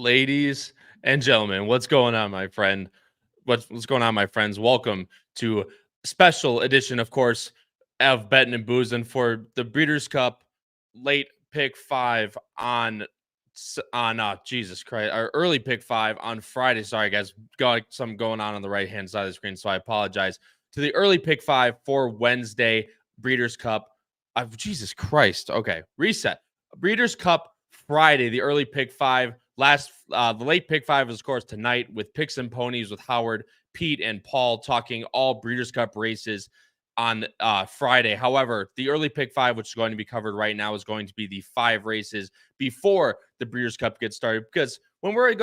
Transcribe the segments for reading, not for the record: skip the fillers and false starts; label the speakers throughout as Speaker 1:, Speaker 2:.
Speaker 1: Ladies and gentlemen, what's going on, my friend? What's going on, my friends? Welcome to a special edition, of course, of Bettin and Boozin for the Breeders' Cup late pick five on Jesus Christ, our early pick five on Friday. Sorry, guys, got some going on the right hand side of the screen, so I apologize. To the early pick five for Wednesday Breeders' Cup. Jesus Christ. Okay, reset. Breeders' Cup Friday, the early pick five. The late pick five is, of course, tonight with Picks and Ponies with Howard, Pete, and Paul talking all Breeders' Cup races on Friday. However, the early pick five, which is going to be covered right now, is going to be the 5 races before the Breeders' Cup gets started. Because when we're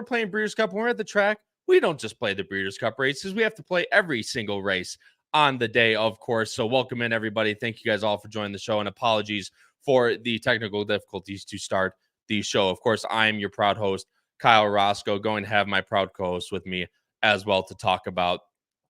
Speaker 1: playing Breeders' Cup, when we're at the track, we don't just play the Breeders' Cup races. We have to play every single race on the day, of course. So welcome in, everybody. Thank you guys all for joining the show, and apologies for the technical difficulties to start the show. Of course, I'm your proud host, Kyle Roscoe, going to have my proud co-host with me as well to talk about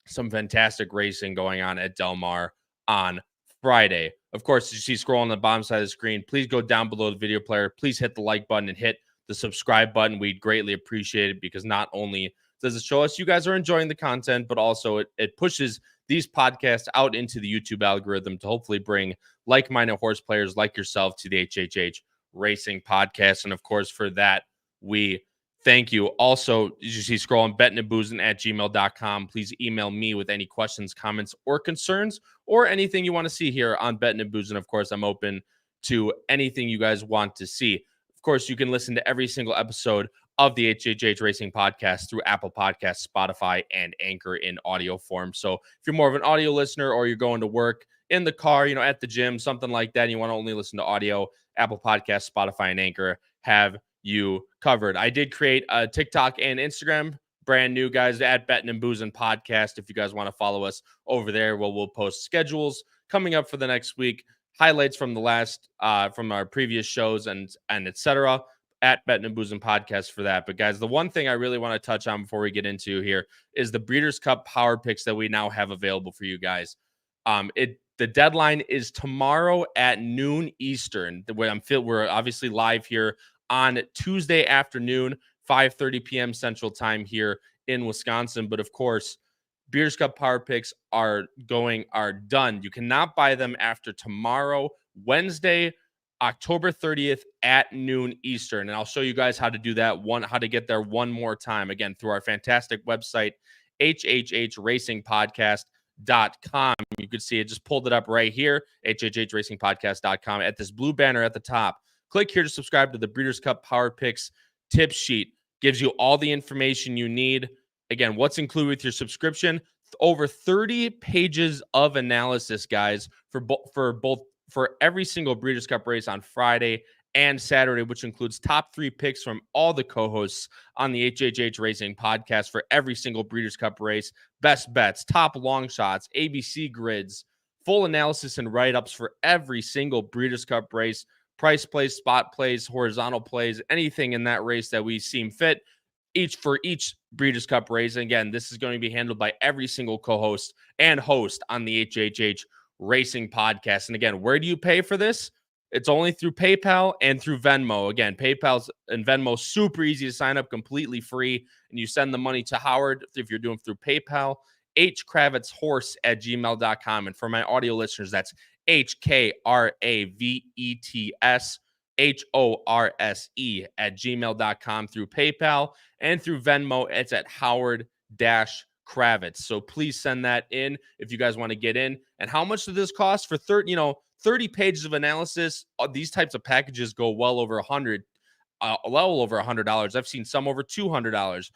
Speaker 1: some fantastic racing going on at Del Mar on Friday. Of course, as you see scrolling on the bottom side of the screen, please go down below the video player. Please hit the like button and hit the subscribe button. We'd greatly appreciate it because not only does it show us you guys are enjoying the content, but also it pushes these podcasts out into the YouTube algorithm to hopefully bring like-minded horse players like yourself to the HHH Racing Podcast. And of course, for that, we thank you. Also, as you see scrolling, bettinandboozin@gmail.com. Please email me with any questions, comments, or concerns, or anything you want to see here on Bettin and Boozin. Of course, I'm open to anything you guys want to see. Of course, you can listen to every single episode of the HHH Racing Podcast through Apple Podcasts, Spotify, and Anchor in audio form. So if you're more of an audio listener or you're going to work in the car, at the gym, something like that, and you want to only listen to audio, Apple Podcasts, Spotify, and Anchor have you covered. I did create a TikTok and Instagram, brand new, guys, at Bettin and Boozin Podcast. If you guys want to follow us over there, we'll post schedules coming up for the next week, highlights from from our previous shows and etc. at Bettin and Boozin Podcast for that. But guys, the one thing I really want to touch on before we get into here is the Breeders' Cup Power Picks that we now have available for you guys. The deadline is tomorrow at noon Eastern. We're obviously live here on Tuesday afternoon, 5:30 p.m. Central Time here in Wisconsin. But of course, Breeders' Cup Power Picks are done. You cannot buy them after tomorrow, Wednesday, October 30th at noon Eastern. And I'll show you guys how to do that, how to get there one more time. Again, through our fantastic website, hhhracingpodcast.com. You can see it, just pulled it up right here, hhhracingpodcast.com. At this blue banner at the top, click here to subscribe to the Breeders' Cup Power Picks tip sheet. Gives you all the information you need. Again, what's included with your subscription? Over 30 pages of analysis, guys, for every single Breeders' Cup race on Friday and Saturday, which includes top 3 picks from all the co-hosts on the HHH Racing Podcast for every single Breeders' Cup race, best bets, top long shots, ABC grids, full analysis and write-ups for every single Breeders' Cup race, price plays, spot plays, horizontal plays, anything in that race that we seem fit, each Breeders' Cup race. And again, this is going to be handled by every single co-host and host on the HHH Racing Podcast. And again, where do you pay for this? It's only through PayPal and through Venmo. Again, PayPal and Venmo, super easy to sign up, completely free. And you send the money to Howard if you're doing through PayPal, hkravetshorse@gmail.com. And for my audio listeners, that's HKRAVETSHORSE@gmail.com through PayPal, and through Venmo, it's at Howard-Kravitz. So please send that in if you guys want to get in. And how much does this cost? For 30 pages of analysis, these types of packages go well over $100. I've seen some over $200.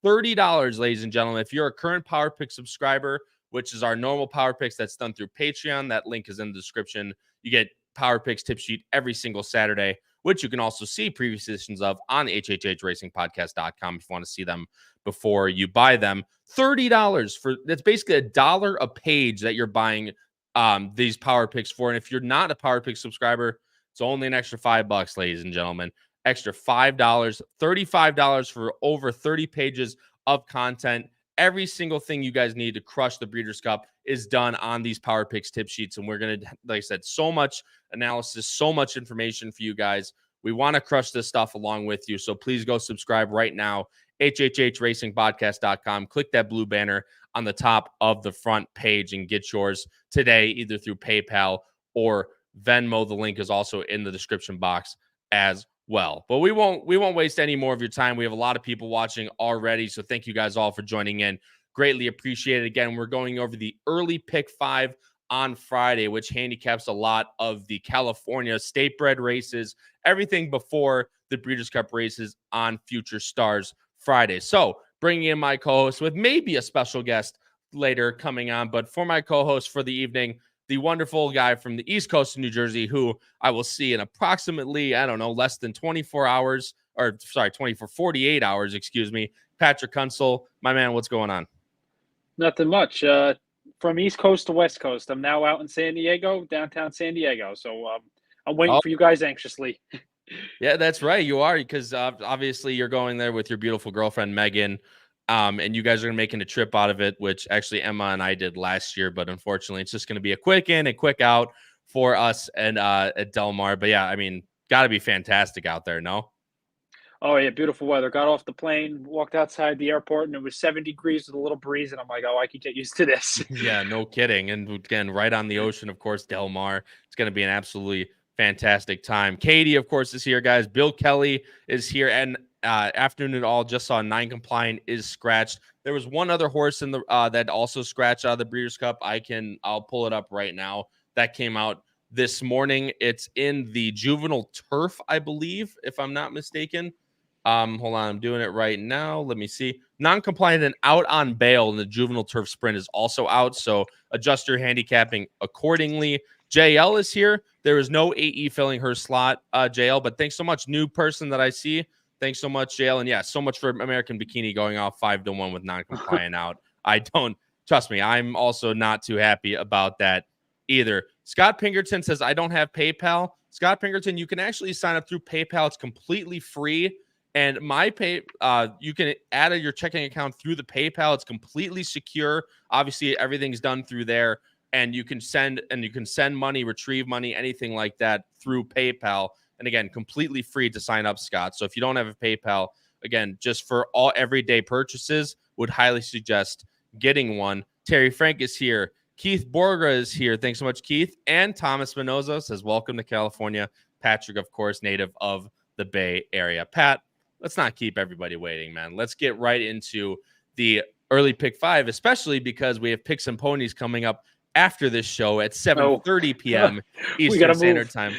Speaker 1: $30, ladies and gentlemen. If you're a current Power Pick subscriber, which is our normal Power Picks that's done through Patreon, that link is in the description. You get Power Picks tip sheet every single Saturday, which you can also see previous editions of on the hhhracingpodcast.com if you want to see them before you buy them. $30 that's basically $1 a page that you're buying these Power Picks for. And if you're not a Power Pick subscriber, it's only an extra $5, ladies and gentlemen. Extra $5, $35 for over 30 pages of content. Every single thing you guys need to crush the Breeders' Cup is done on these Power Picks tip sheets. And we're going to, like I said, so much analysis, so much information for you guys. We want to crush this stuff along with you. So please go subscribe right now, hhhracingpodcast.com. Click that blue banner on the top of the front page and get yours today, either through PayPal or Venmo. The link is also in the description box as well. But we won't waste any more of your time. We have a lot of people watching already, so thank you guys all for joining in. Greatly appreciate it. Again, we're going over the early pick 5 on Friday, which handicaps a lot of the California state bred races, everything before the Breeders' Cup races on Future Stars Friday. So bringing in my co-host with maybe a special guest later coming on, but for my co-host for the evening, the wonderful guy from the East Coast of New Jersey, who I will see in approximately, I don't know, less than 24 hours, or sorry, 48 hours, excuse me. Patrick Kunsel, my man, what's going on?
Speaker 2: Nothing much. From East Coast to West Coast. I'm now out in San Diego, downtown San Diego. So I'm waiting for you guys anxiously.
Speaker 1: Yeah, that's right. You are, because obviously you're going there with your beautiful girlfriend, Megan. And you guys are making a trip out of it, which actually Emma and I did last year. But unfortunately, it's just going to be a quick in and quick out for us and at Del Mar. But yeah, I mean, got to be fantastic out there, no?
Speaker 2: Oh, yeah, beautiful weather. Got off the plane, walked outside the airport, and it was 7 degrees with a little breeze. And I'm like, oh, I can get used to this.
Speaker 1: Yeah, no kidding. And again, right on the ocean, of course, Del Mar. It's going to be an absolutely fantastic time. Katie, of course, is here, guys. Bill Kelly is here. And afternoon at all, just saw 9 Compliant is scratched. There was one other horse in the that also scratched out of the Breeders' Cup. I'll pull it up right now. That came out this morning. It's in the juvenile turf, I believe, if I'm not mistaken. Hold on, I'm doing it right now. Let me see. Non-compliant and out on bail in the juvenile turf sprint is also out. So adjust your handicapping accordingly. JL is here. There is no AE filling her slot, JL, but thanks so much. New person that I see. Thanks so much, JL. And yeah, so much for American Bikini going off 5-1 with non-compliant out. Trust me, I'm also not too happy about that either. Scott Pinkerton says, I don't have PayPal. Scott Pinkerton, you can actually sign up through PayPal. It's completely free. And you can add your checking account through the PayPal. It's completely secure. Obviously, everything's done through there, and you can send money, retrieve money, anything like that through PayPal. And again, completely free to sign up, Scott. So if you don't have a PayPal, again, just for all everyday purchases, would highly suggest getting one. Terry Frank is here. Keith Borga is here. Thanks so much, Keith. And Thomas Minoza says, welcome to California. Patrick, of course, native of the Bay Area. Pat, let's not keep everybody waiting, man. Let's get right into the early pick 5, especially because we have picks and ponies coming up after this show at 7:30 p.m. Eastern Standard Time.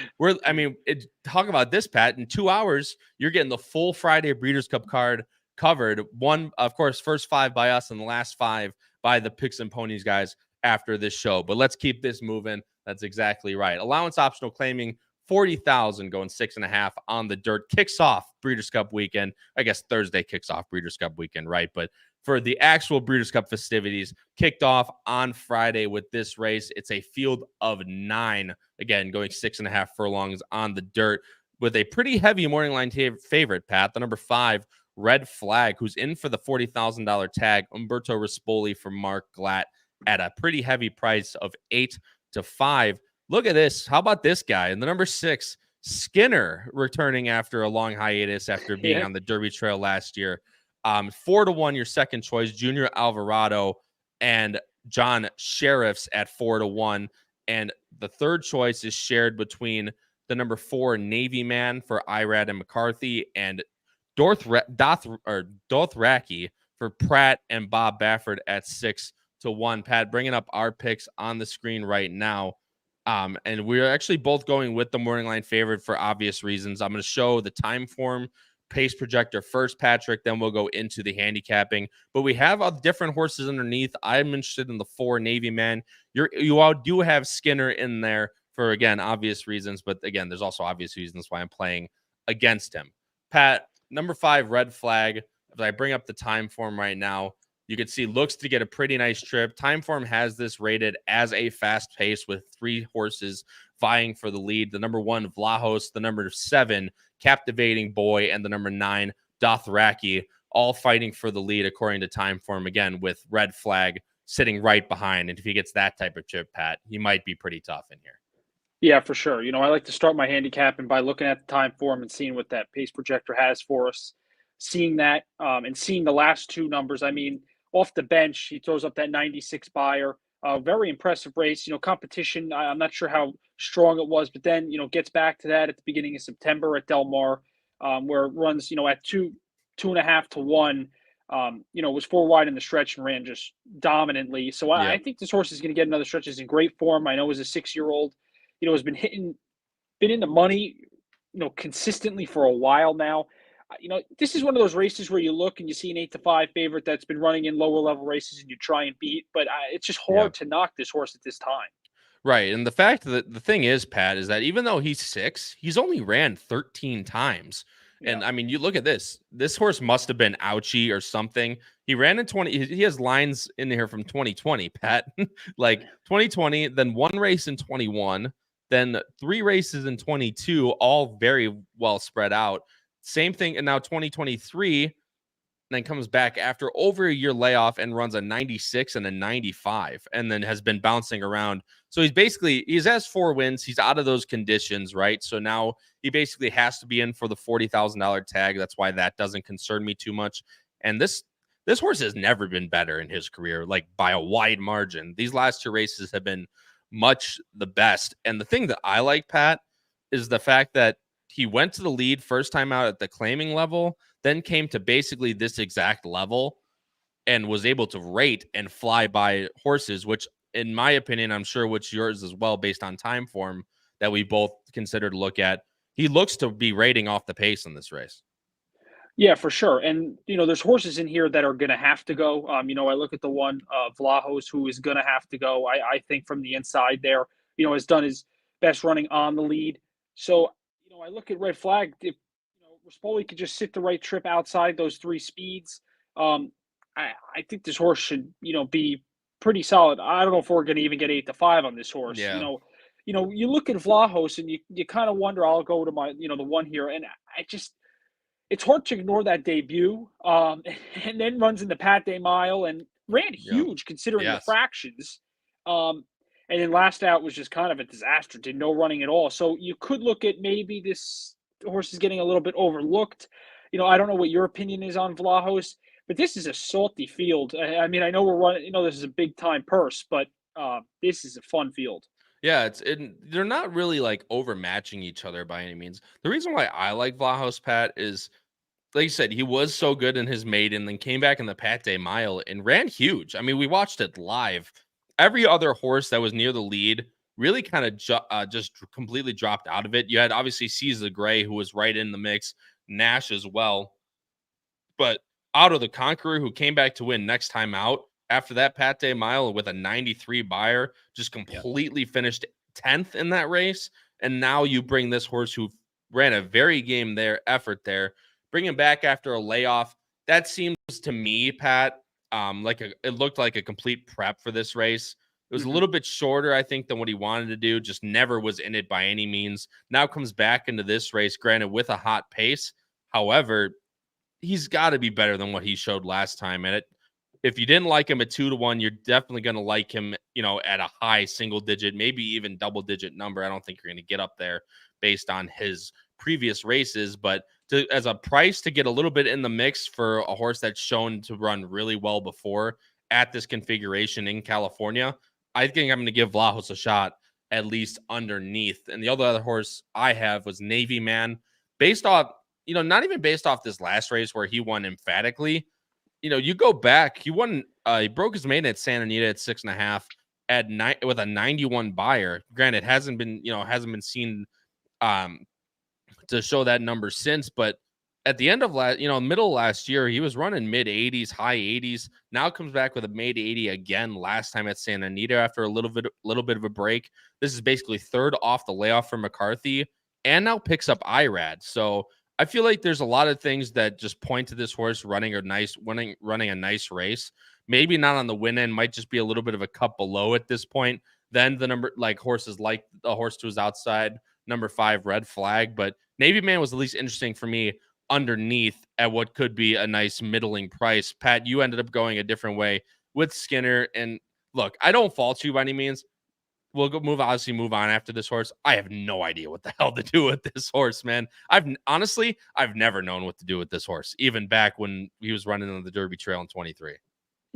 Speaker 1: Talk about this, Pat. In 2 hours, you're getting the full Friday Breeders' Cup card covered. One, of course, first 5 by us and the last 5 by the picks and ponies guys after this show. But let's keep this moving. That's exactly right. Allowance optional claiming 40,000 going 6.5 on the dirt. Kicks off Breeders' Cup weekend. I guess Thursday kicks off Breeders' Cup weekend, right? But for the actual Breeders' Cup festivities, kicked off on Friday with this race. It's a field of 9, again, going 6.5 furlongs on the dirt with a pretty heavy morning line favorite, Pat. The number 5, Red Flag, who's in for the $40,000 tag. Umberto Rispoli from Mark Glatt at a pretty heavy price of 8-5. Look at this. How about this guy? And the number 6, Skinner, returning after a long hiatus after being on the Derby Trail last year. 4-1, your second choice, Junior Alvarado and John Sheriffs at 4-1. And the third choice is shared between the number 4, Navy Man for Irad and McCarthy, and Dothraki for Pratt and Bob Baffert at 6-1. Pat, bringing up our picks on the screen right now. And we're actually both going with the morning line favorite for obvious reasons. I'm going to show the time form pace projector first, Patrick, then we'll go into the handicapping. But we have different horses underneath. I'm interested in the 4, Navy Man. You all do have Skinner in there for, again, obvious reasons. But again, there's also obvious reasons why I'm playing against him. Pat, number 5, Red Flag. If I bring up the time form right now, you can see looks to get a pretty nice trip. Timeform has this rated as a fast pace with 3 horses vying for the lead. The number 1, Vlahos, the number 7, Captivating Boy, and the number 9, Dothraki, all fighting for the lead according to Timeform, again, with Red Flag sitting right behind. And if he gets that type of trip, Pat, he might be pretty tough in here.
Speaker 2: Yeah, for sure. I like to start my handicapping by looking at the time form and seeing what that pace projector has for us. Seeing that, and seeing the last two numbers. I mean, off the bench, he throws up that 96 buyer. Very impressive race. Competition. I'm not sure how strong it was, but then gets back to that at the beginning of September at Del Mar, where it runs at 2.5 to 1. Was four wide in the stretch and ran just dominantly. So I
Speaker 1: Yep.
Speaker 2: think this horse is going to get another stretch. Is in great form. I know as a 6-year-old has been in the money, consistently for a while now. This is one of those races where you look and you see an 8-5 favorite that's been running in lower level races and you try and beat, but it's just hard
Speaker 1: Yep.
Speaker 2: to knock this horse at this time.
Speaker 1: Right. And the fact that the thing is, Pat, is that even though he's 6, he's only ran 13 times.
Speaker 2: Yeah.
Speaker 1: And I mean, you look at this. This horse must have been ouchy or something. He ran in 20. He has lines in here from 2020, Pat. Like 2020, then one race in 21, then 3 races in 22, all very well spread out. Same thing. And now 2023, then comes back after over a year layoff and runs a 96 and a 95 and then has been bouncing around. So he has 4 wins. He's out of those conditions, right? So now he basically has to be in for the $40,000 tag. That's why that doesn't concern me too much. And this horse has never been better in his career, like by a wide margin. These last 2 races have been much the best. And the thing that I like, Pat, is the fact that he went to the lead first time out at the claiming level, then came to basically this exact level and was able to rate and fly by horses, which, in my opinion, I'm sure which yours as well, based on time form that we both considered to look at. He looks to be rating off the pace in this race.
Speaker 2: Yeah, for sure. And there's horses in here that are going to have to go. I look at the one Vlahos who is going to have to go. I think from the inside there, has done his best running on the lead. So I look at Red Flag. If Rispoli could just sit the right trip outside those 3 speeds, um, I think this horse should be pretty solid. I don't know if we're going to even get 8-5 on this horse.
Speaker 1: Yeah.
Speaker 2: You look at Vlahos and you kind of wonder. I'll go to my the one here, and I just it's hard to ignore that debut. And then runs in the Pate Mile and ran
Speaker 1: Yep.
Speaker 2: huge considering the
Speaker 1: Yes.
Speaker 2: fractions. And then last out was just kind of a disaster, did no running at all. So you could look at maybe this horse is getting a little bit overlooked. I don't know what your opinion is on Vlahos, but this is a salty field. I mean, I know we're running, this is a big time purse, but this is a fun field.
Speaker 1: Yeah, they're not really like overmatching each other by any means. The reason why I like Vlahos, Pat, is like you said, he was so good in his maiden, then came back in the Pate Mile and ran huge. I mean, we watched it live. Every other horse that was near the lead really kind of just completely dropped out of it. You had obviously Caesar Gray, who was right in the mix, Nash as well. But out of the Conqueror, who came back to win next time out after that Pate Mile with a 93 buyer, just
Speaker 2: Yep.
Speaker 1: completely finished 10th in that race. And now you bring this horse who ran a very game there, effort there, bring him back after a layoff. That seems to me, Pat, it looked like a complete prep for this race. It was a
Speaker 2: Hmm.
Speaker 1: little bit shorter, I think, than what he wanted to do. Just never was in it by any means. Now comes back into this race, granted with a hot pace. However, he's got to be better than what he showed last time. And if you didn't like him at 2-1, you're definitely going to like him, at a high single digit, maybe even double digit number. I don't think you're going to get up there based on his previous races, but as a price to get a little bit in the mix for a horse that's shown to run really well before at this configuration in California, I think I'm going to give Vlahos a shot at least underneath. And the other horse I have was Navy Man, based off, not even based off this last race where he won emphatically. You go back, he broke his maiden at Santa Anita at 6.5 at night with a 91 buyer. Granted, hasn't been seen um to show that number since, but at the end of middle of last year, he was running mid 80s, high 80s. Now comes back with a mid 80 again last time at Santa Anita after a little bit of a break. This is basically third off the layoff for McCarthy and now picks up IRAD. So I feel like there's a lot of things that just point to this horse running a nice race. Maybe not on the win end, might just be a little bit of a cut below at this point. Then the number like horses like the horse to his outside, number 5 Red Flag, but Navy Man was at least interesting for me underneath at what could be a nice middling price. Pat, you ended up going a different way with Skinner. And look, I don't fault you by any means. we'll go move on after this horse. I have no idea what the hell to do with this horse, man. I've never known what to do with this horse, even back when he was running on the Derby Trail in 23.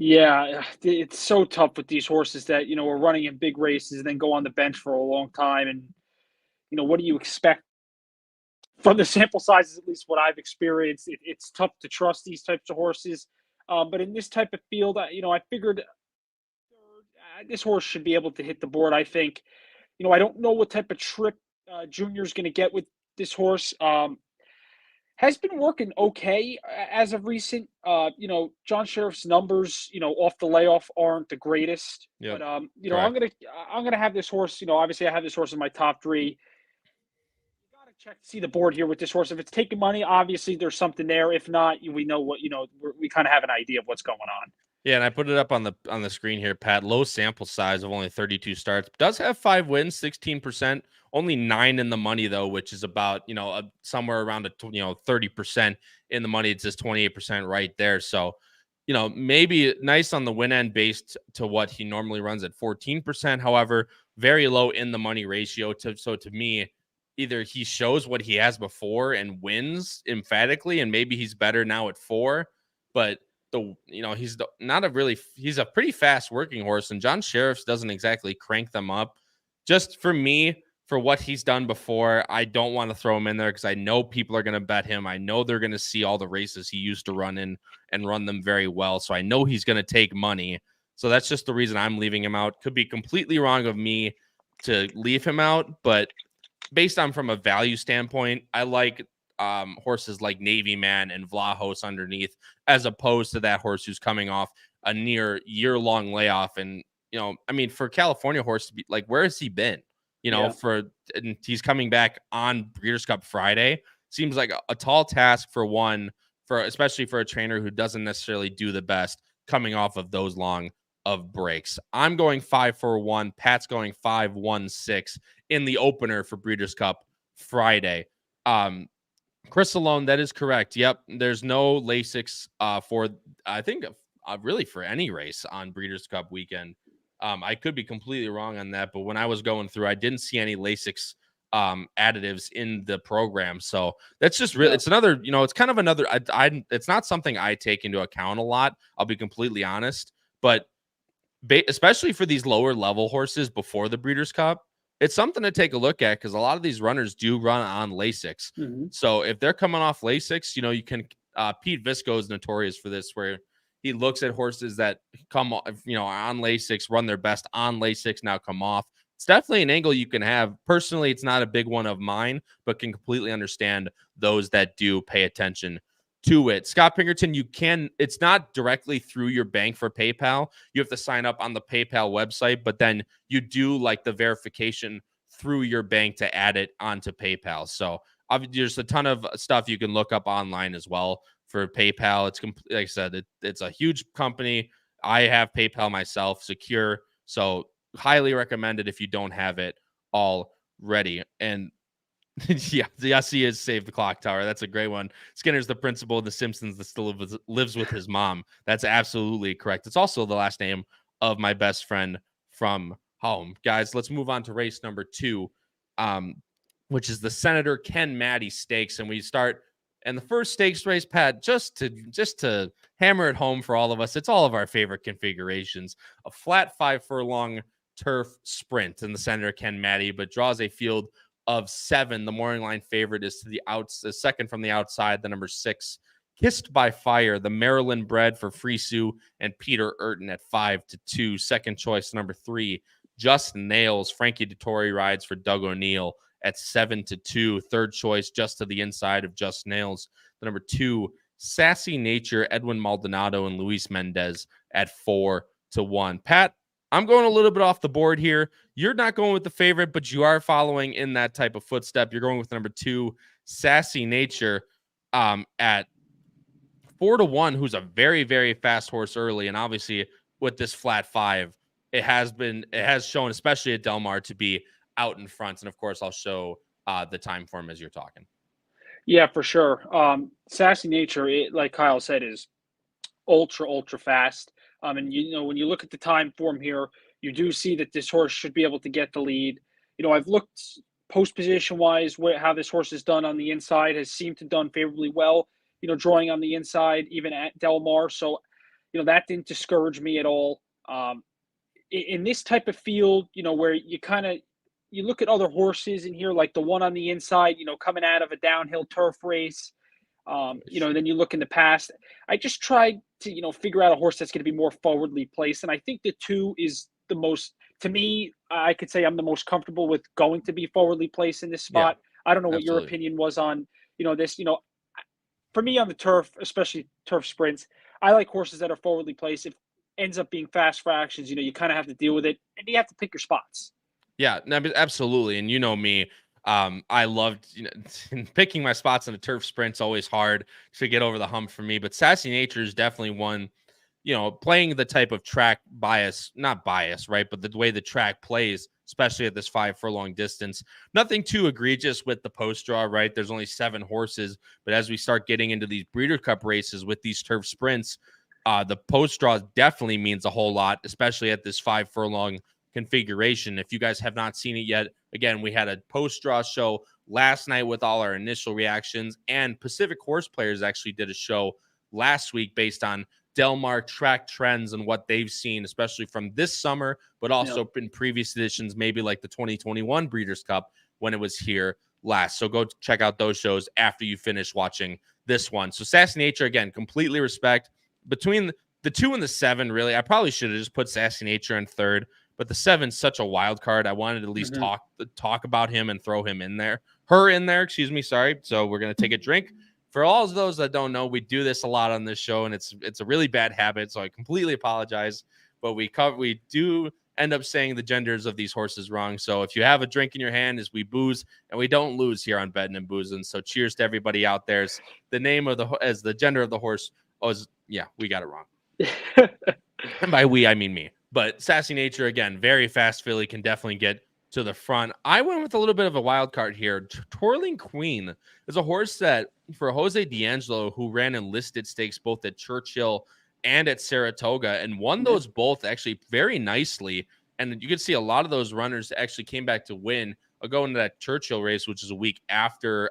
Speaker 2: Yeah, it's so tough with these horses that, are running in big races and then go on the bench for a long time. And, what do you expect from the sample sizes, at least what I've experienced? It's tough to trust these types of horses. But in this type of field, I figured this horse should be able to hit the board. I think, I don't know what type of trip Junior's going to get with this horse. Has been working okay as of recent. John Sheriff's numbers, off the layoff aren't the greatest.
Speaker 1: Yep.
Speaker 2: But
Speaker 1: Correct.
Speaker 2: I'm gonna have this horse. Obviously I have this horse in my top three. You gotta check to see the board here with this horse. If it's taking money, obviously there's something there. If not, we know what we kind of have an idea of what's going on.
Speaker 1: Yeah, and I put it up on the screen here, Pat. Low sample size of only 32 starts. Does have 5 wins, 16%. Only 9 in the money though, which is about somewhere around 30% in the money. It's just 28% right there. So maybe nice on the win end based to what he normally runs at 14%. However, very low in the money ratio. So to me, either he shows what he has before and wins emphatically, and maybe he's better now at 4, but he's a pretty fast working horse, and John Sheriff's doesn't exactly crank them up. Just for me, for what he's done before, I don't want to throw him in there because I know people are going to bet him. I know they're going to see all the races he used to run in and run them very well. So I know he's going to take money. So that's just the reason I'm leaving him out. Could be completely wrong of me to leave him out, but based on from a value standpoint, I like horses like Navy Man and Vlahos underneath, as opposed to that horse who's coming off a near year-long layoff. And for California horse to be like, where has he been?
Speaker 2: Yeah.
Speaker 1: And he's coming back on Breeders' Cup Friday. Seems like a tall task especially for a trainer who doesn't necessarily do the best coming off of those long of breaks. I'm going 5-4-1. Pat's going 5-1-6 in the opener for Breeders' Cup Friday. Chris Salone, that is correct. Yep, there's no Lasix for I think really for any race on Breeders' Cup weekend. I could be completely wrong on that, but when I was going through, I didn't see any Lasix additives in the program. So that's just really,
Speaker 2: Yeah.
Speaker 1: it's another, it's kind of another. It's not something I take into account a lot. I'll be completely honest, but especially for these lower level horses before the Breeders' Cup, it's something to take a look at because a lot of these runners do run on Lasix.
Speaker 2: Mm-hmm.
Speaker 1: So if they're coming off Lasix, you can. Pete Visco is notorious for this, where he looks at horses that come, on Lasix, run their best on Lasix, now come off. It's definitely an angle you can have. Personally, it's not a big one of mine, but can completely understand those that do pay attention to it. Scott Pinkerton, it's not directly through your bank for PayPal. You have to sign up on the PayPal website, but then you do like the verification through your bank to add it onto PayPal. So there's a ton of stuff you can look up online as well for PayPal. It's like I said, it's a huge company. I have PayPal myself, secure. So highly recommend it if you don't have it already. And yeah, he is Save the Clock Tower. That's a great one. Skinner's the principal of The Simpsons that still lives with his mom. That's absolutely correct. It's also the last name of my best friend from home. Guys, let's move on to race number 2, which is the Senator Ken Matty Stakes. And we start in the first stakes race, Pat, just to hammer it home for all of us. It's all of our favorite configurations. A flat 5-furlong turf sprint in the Senator Ken Matty, but draws a field of 7. The morning line favorite is to the second from the outside, the number 6, Kissed by Fire, the Maryland bred for Free Sue and Peter Urton at 5-2. Second choice, number 3, Just Nails, Frankie Dettori rides for Doug O'Neill at 7-2. Third choice, just to the inside of Just Nails, the number 2, Sassy Nature, Edwin Maldonado and Luis Mendez at 4-1. Pat, I'm going a little bit off the board here. You're not going with the favorite, but you are following in that type of footstep. You're going with number 2, Sassy Nature, at 4-1, who's a very, very fast horse early. And obviously with this flat 5, it has shown, especially at Del Mar, to be out in front. And of course, I'll show the time for him as you're talking.
Speaker 2: Yeah, for sure. Sassy Nature, like Kyle said, is ultra fast. And when you look at the time form here, You do see that this horse should be able to get the lead. I've looked post position wise how this horse has done on the inside, has seemed to done favorably well. Drawing on the inside even at Del Mar. So, that didn't discourage me at all. In this type of field, where you look at other horses in here, like the one on the inside, coming out of a downhill turf race. Then you look in the past. I just tried to, figure out a horse that's going to be more forwardly placed. And I think the 2 is the most, to me, I could say I'm the most comfortable with going to be forwardly placed in this
Speaker 1: Yeah,
Speaker 2: spot. I don't know what your
Speaker 1: absolutely.
Speaker 2: opinion was on, this, for me on the turf, especially turf sprints, I like horses that are forwardly placed. If it ends up being fast fractions, you kind of have to deal with it and you have to pick your spots.
Speaker 1: Yeah, no, but absolutely. And you know me, I loved picking my spots in a turf sprint's always hard to get over the hump for me. But Sassy Nature is definitely one, playing the type of track bias, not bias, right? But the way the track plays, especially at this 5 furlong distance, nothing too egregious with the post draw, right? There's only 7 horses. But as we start getting into these Breeder Cup races with these turf sprints, the post draw definitely means a whole lot, especially at this 5 furlong configuration. If you guys have not seen it yet, again, we had a post draw show last night with all our initial reactions, and Pacific Horse Players actually did a show last week based on Del Mar track trends and what they've seen, especially from this summer, but also in previous editions, maybe like the 2021 Breeders' Cup when it was here last. So go check out those shows after you finish watching this one. So Sassy Nature, again, completely respect. Between the 2 and the 7, really, I probably should have just put Sassy Nature in third, but the 7's such a wild card. I wanted to at least talk about him and throw him in there. Her in there, excuse me, sorry. So we're going to take a drink. For all of those that don't know, we do this a lot on this show, and it's a really bad habit, so I completely apologize. But we do end up saying the genders of these horses wrong. So if you have a drink in your hand, as we booze, and we don't lose here on Bettin and Boozin. So cheers to everybody out there. The name of the gender of the horse. We got it wrong. And by we, I mean me. But Sassy Nature, again, very fast filly, can definitely get to the front. I went with a little bit of a wild card here. Twirling Queen is a horse that, for Jose D'Angelo, who ran enlisted stakes both at Churchill and at Saratoga, and won those both actually very nicely. And you could see a lot of those runners actually came back to win. I'll go into that Churchill race, which is a week after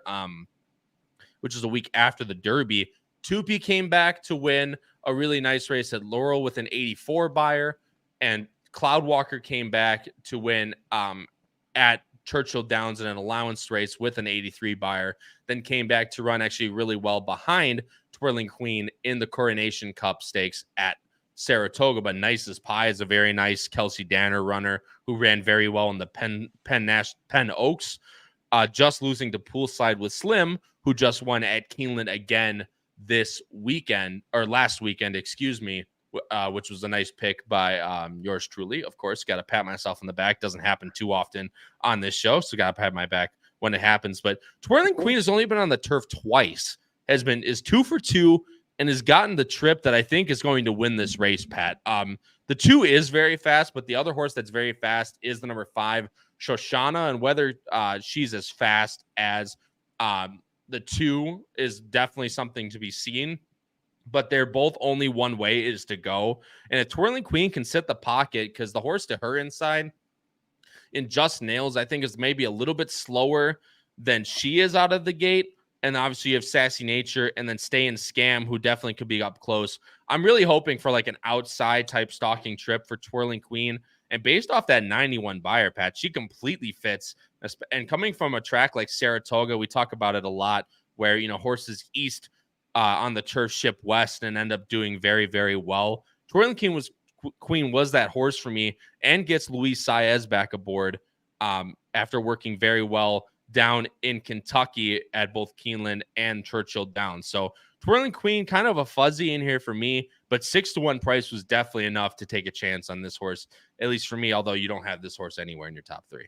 Speaker 1: the Derby. Tupi came back to win a really nice race at Laurel with an 84 buyer, and Cloudwalker came back to win at Churchill Downs in an allowance race with an 83 buyer, then came back to run actually really well behind Twirling Queen in the Coronation Cup stakes at Saratoga. But Nice as Pie is a very nice Kelsey Danner runner who ran very well in the Penn Oaks, just losing to Poolside with Slim, who just won at Keeneland again this weekend, or last weekend, excuse me, which was a nice pick by yours truly. Of course, got to pat myself on the back. Doesn't happen too often on this show, so got to pat my back when it happens. But Twirling Queen has only been on the turf twice, is 2 for 2, and has gotten the trip that I think is going to win this race, Pat. The 2 is very fast, but the other horse that's very fast is the number 5, Shoshana, and whether she's as fast as the 2 is definitely something to be seen. But they're both only one way is to go. And a Twirling Queen can sit the pocket because the horse to her inside in Just Nails, I think, is maybe a little bit slower than she is out of the gate. And obviously you have Sassy Nature and then Stay and Scam, who definitely could be up close. I'm really hoping for like an outside type stalking trip for Twirling Queen. And based off that 91 buyer, Pat, she completely fits. And coming from a track like Saratoga, we talk about it a lot, where, horses east on the turf ship west and end up doing very, very well. Twirling Queen was that horse for me, and gets Luis Saez back aboard after working very well down in Kentucky at both Keeneland and Churchill Downs. So Twirling Queen, kind of a fuzzy in here for me, but 6-1 price was definitely enough to take a chance on this horse, at least for me, although you don't have this horse anywhere in your top 3.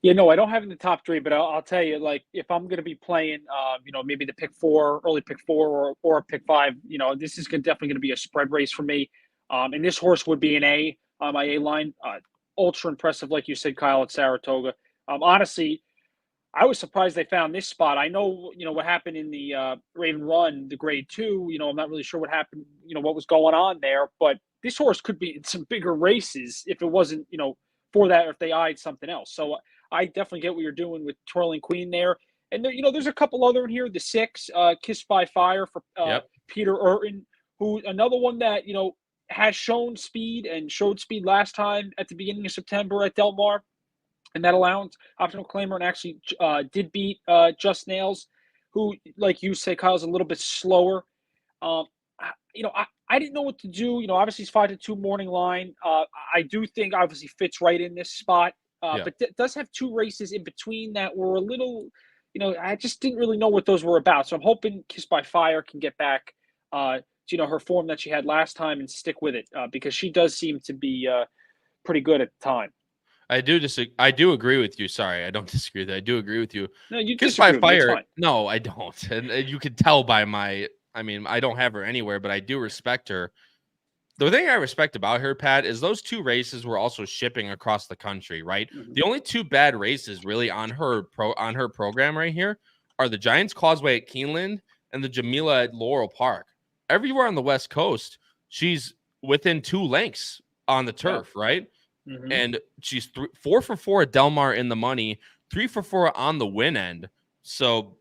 Speaker 2: Yeah, no, I don't have it in the top 3, but I'll tell you, like, if I'm going to be playing, maybe the pick 4, early pick 4, or pick 5, this is definitely going to be a spread race for me. And this horse would be an A on my A line. Ultra impressive, like you said, Kyle, at Saratoga. Honestly, I was surprised they found this spot. I know, what happened in the Raven Run, the grade 2, I'm not really sure what happened, what was going on there, but this horse could be in some bigger races if it wasn't, for that, or if they eyed something else. So I definitely get what you're doing with Twirling Queen there. And there, there's a couple other in here. The 6, Kissed by Fire for
Speaker 1: Yep.
Speaker 2: Peter Urton, who another one that has shown speed and showed speed last time at the beginning of September at Del Mar, and that allowance optional claimer, and actually did beat Just Nails, who, like you say, Kyle's a little bit slower. Um, I didn't know what to do. Obviously he's 5-2 morning line. I do think obviously fits right in this spot,
Speaker 1: Yeah.
Speaker 2: but does have 2 races in between that were a little, I just didn't really know what those were about. So I'm hoping Kissed by Fire can get back, her form that she had last time and stick with it, because she does seem to be pretty good at the time.
Speaker 1: I do agree with you. Sorry, I don't disagree with that. I do agree with you.
Speaker 2: No, you
Speaker 1: Kissed by
Speaker 2: disagree with me. It's
Speaker 1: Fire.
Speaker 2: fine.
Speaker 1: No, I don't. And you could tell by I don't have her anywhere, but I do respect her. The thing I respect about her, Pat, is those 2 races were also shipping across the country, right?
Speaker 2: Mhm.
Speaker 1: The only 2 bad races really on her program right here are the Giants Causeway at Keeneland and the Jamila at Laurel Park. Everywhere on the West Coast, she's within 2 lengths on the turf, right?
Speaker 2: Mhm.
Speaker 1: And she's 4 for 4 at Del Mar in the money, 3 for 4 on the win end. So,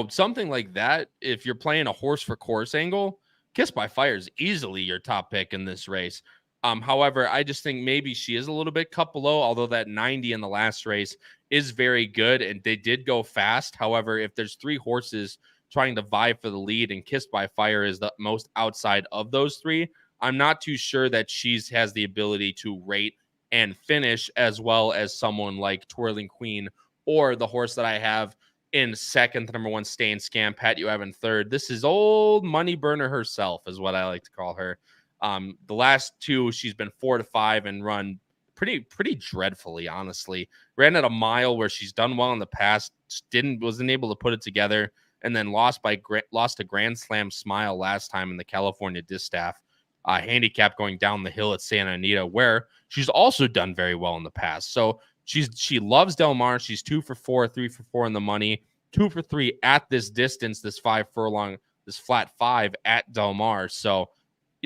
Speaker 1: something like that, if you're playing a horse for course angle, Kissed by Fire is easily your top pick in this race. However, I just think maybe she is a little bit cut below, although that 90 in the last race is very good and they did go fast. However, if there's 3 horses trying to vie for the lead and Kissed by Fire is the most outside of those 3, I'm not too sure that she's has the ability to rate and finish as well as someone like Twirling Queen or the horse that I have in second, number 1, Stay and Scam. Pat, you have in third. This is old money burner herself, is what I like to call her. The last 2, she's been 4 to 5 and run pretty dreadfully, honestly. Ran at a mile where she's done well in the past, wasn't able to put it together, and then lost to Grand Slam Smile last time in the California Distaff. Handicap going down the hill at Santa Anita, where she's also done very well in the past. So she loves Del Mar. She's 2 for 4, 3 for 4 in the money, 2 for 3 at this distance, this 5 furlong, this flat 5 at Del Mar. So,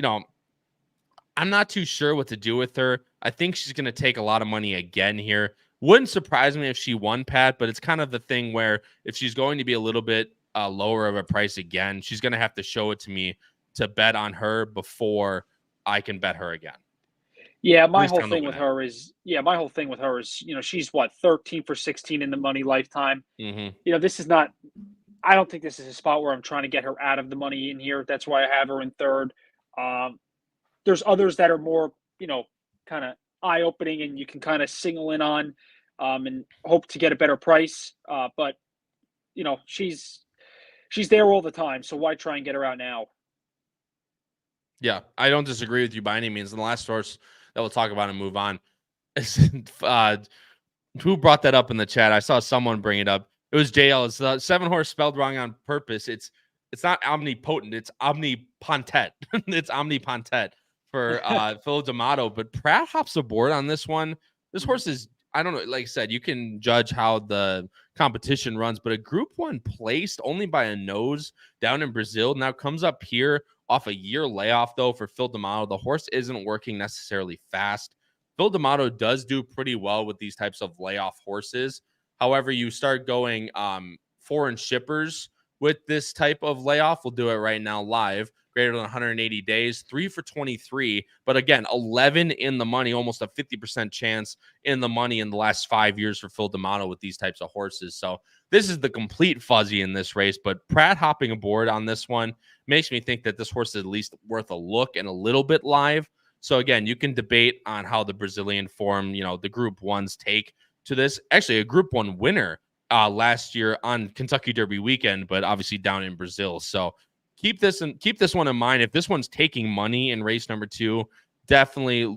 Speaker 1: I'm not too sure what to do with her. I think she's going to take a lot of money again here. Wouldn't surprise me if she won, Pat, but it's kind of the thing where if she's going to be a little bit lower of a price again, she's going to have to show it to me to bet on her before I can bet her again.
Speaker 2: Yeah, my whole thing with her is, she's what, 13 for 16 in the money lifetime.
Speaker 1: Mm-hmm.
Speaker 2: This is not, I don't think this is a spot where I'm trying to get her out of the money in here. That's why I have her in third. There's others that are more, kind of eye-opening and you can kind of single in on and hope to get a better price. But, she's there all the time. So why try and get her out now?
Speaker 1: Yeah, I don't disagree with you by any means. And the last horse that we'll talk about and move on is who brought that up in the chat? I saw someone bring it up. It was JL. It's the 7 horse spelled wrong on purpose. It's not omnipotent. It's omnipontet. It's omnipontet for Phil D'Amato. But Pratt hops aboard on this one. This horse is, I don't know, like I said, you can judge how the competition runs, but a Group 1 placed only by a nose down in Brazil now comes up here off a year layoff, though, for Phil D'Amato. The horse isn't working necessarily fast. Phil D'Amato does do pretty well with these types of layoff horses. However, you start going foreign shippers with this type of layoff. We'll do it right now live. Greater than 180 days, 3 for 23. But again, 11 in the money, almost a 50% chance in the money in the last 5 years for Phil D'Amato with these types of horses. So this is the complete fuzzy in this race. But Pratt hopping aboard on this one makes me think that this horse is at least worth a look and a little bit live. So again, you can debate on how the Brazilian form, the Group 1s take to this. Actually, a Group 1 winner last year on Kentucky Derby weekend, but obviously down in Brazil. So keep this one in mind. If this one's taking money in race number 2, definitely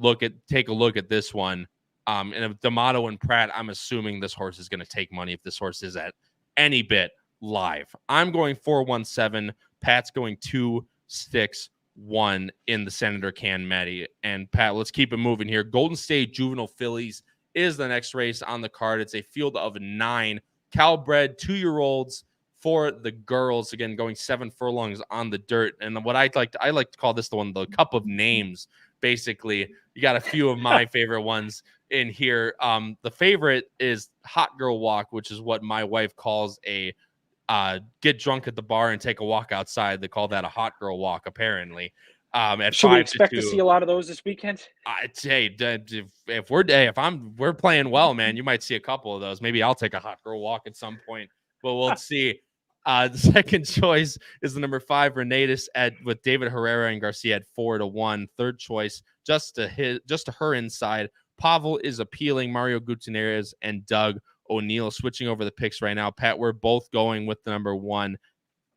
Speaker 1: take a look at this one. And if D'Amato and Pratt, I'm assuming this horse is going to take money if this horse is at any bit live. I'm going 417. Pat's going 261 in the Senator Can-Medi. And Pat, let's keep it moving here. Golden State Juvenile Fillies is the next race on the card. It's a field of 9 Calbred 2-year-olds, for the girls. Again, going 7 furlongs on the dirt. And what I like to call this the cup of names. Basically, you got a few of my favorite ones in here. The favorite is Hot Girl Walk, which is what my wife calls a get drunk at the bar and take a walk outside. They call that a hot girl walk, apparently. At
Speaker 2: Should we
Speaker 1: 5 to
Speaker 2: expect
Speaker 1: 2.
Speaker 2: to see a lot of those this weekend?
Speaker 1: I'd say if we're playing well, man, you might see a couple of those. Maybe I'll take a hot girl walk at some point, but we'll see. The second choice is the number 5 Renatus with David Herrera and Garcia at 4-1. Third choice, just to her inside. Pavel is appealing. Mario Gutierrez and Doug O'Neill switching over the picks right now. Pat, we're both going with the number 1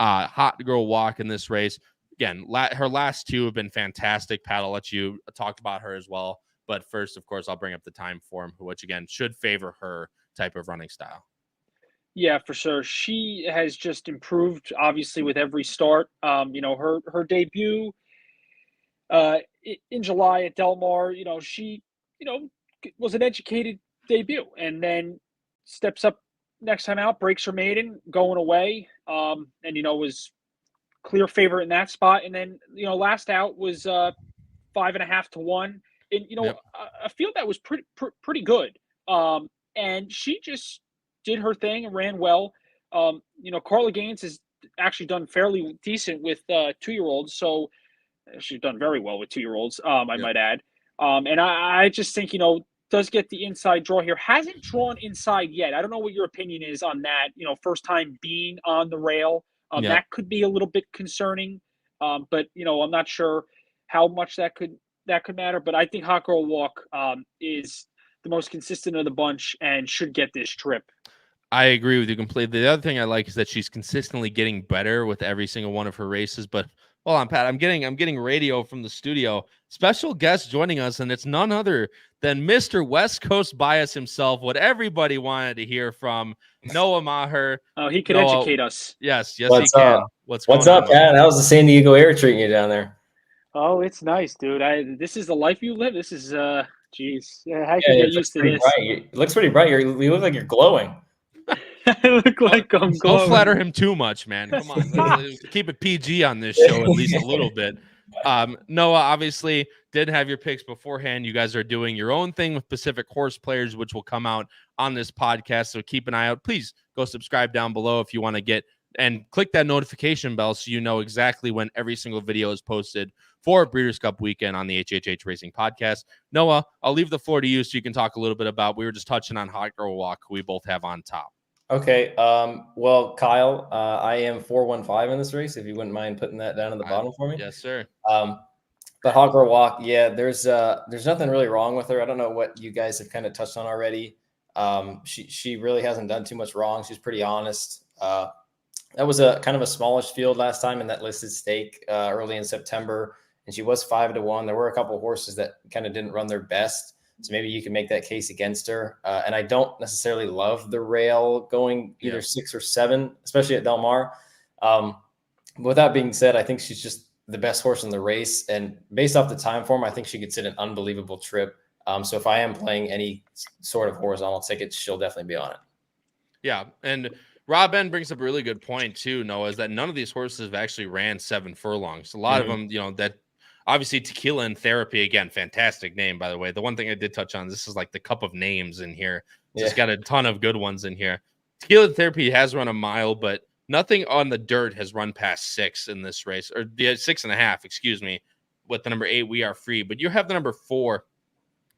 Speaker 1: hot girl walk in this race. Again, her last 2 have been fantastic. Pat, I'll let you talk about her as well. But first, of course, I'll bring up the time form, which, again, should favor her type of running style.
Speaker 2: Yeah, for sure. She has just improved, obviously, with every start. Her debut in July at Del Mar, she, was an educated debut, and then steps up next time out, breaks her maiden, going away, and was clear favorite in that spot. And then last out was 5.5 to 1, and
Speaker 1: Yep.
Speaker 2: a field that was pretty good. And she just did her thing and ran well. Carla Gaines has actually done fairly decent with 2-year-olds, so she's done very well with 2-year-olds. I might add. And I just think does get the inside draw here. Hasn't drawn inside yet. I don't know what your opinion is on that. First time being on the rail. That could be a little bit concerning. But I'm not sure how much that could matter. But I think Hot Girl Walk is the most consistent of the bunch and should get this trip.
Speaker 1: I agree with you completely. The other thing I like is that she's consistently getting better with every single one of her races. But hold on, Pat, I'm getting radio from the studio. Special guest joining us, and it's none other than Mr. West Coast Bias himself, what everybody wanted to hear from, Noah Maher.
Speaker 2: Oh, he could educate us.
Speaker 1: Yes, he
Speaker 3: What's
Speaker 1: can.
Speaker 3: up?
Speaker 1: What's
Speaker 3: up, Pat? How's the San Diego air treating you down there?
Speaker 2: Oh, it's nice, dude. This is the life you live. This is geez. Yeah, I can get used to this.
Speaker 3: It looks pretty bright. You look like you're glowing.
Speaker 2: I look like I'm glowing.
Speaker 1: Don't flatter him too much, man. Come on. Let's keep it PG on this show, at least a little bit. Noah, obviously, did have your picks beforehand. You guys are doing your own thing with Pacific Horse Players, which will come out on this podcast. So keep an eye out. Please go subscribe down below if you want to get and click that notification bell so you know exactly when every single video is posted for Breeders' Cup weekend on the HHH Racing Podcast. Noah, I'll leave the floor to you so you can talk a little bit about, we were just touching on Hot Girl Walk, who we both have on top.
Speaker 3: Okay. Well, Kyle, I am 415 in this race. If you wouldn't mind putting that down in the bottom for me.
Speaker 1: Yes, sir.
Speaker 3: But Hot Girl Walk, yeah, there's nothing really wrong with her. I don't know what you guys have kind of touched on already. She really hasn't done too much wrong. She's pretty honest. That was a kind of a smallish field last time in that listed stake early in September, and she was 5-1. There were a couple of horses that kind of didn't run their best, so maybe you can make that case against her. And I don't necessarily love the rail going either 6 or 7, especially at Del Mar. With that being said, I think she's just the best horse in the race, and based off the time form, I think she could sit an unbelievable trip. So if I am playing any sort of horizontal ticket, she'll definitely be on it.
Speaker 1: Yeah, and Rob N brings up a really good point too, Noah, is that none of these horses have actually ran 7 furlongs. A lot of them, that obviously Tequila and Therapy, again, fantastic name, by the way. The one thing I did touch on, this is like the cup of names in here. It's got a ton of good ones in here. Tequila and Therapy has run a mile, but nothing on the dirt has run past 6 in this race, or 6.5, excuse me, with the number 8, We Are Free. But you have the number 4.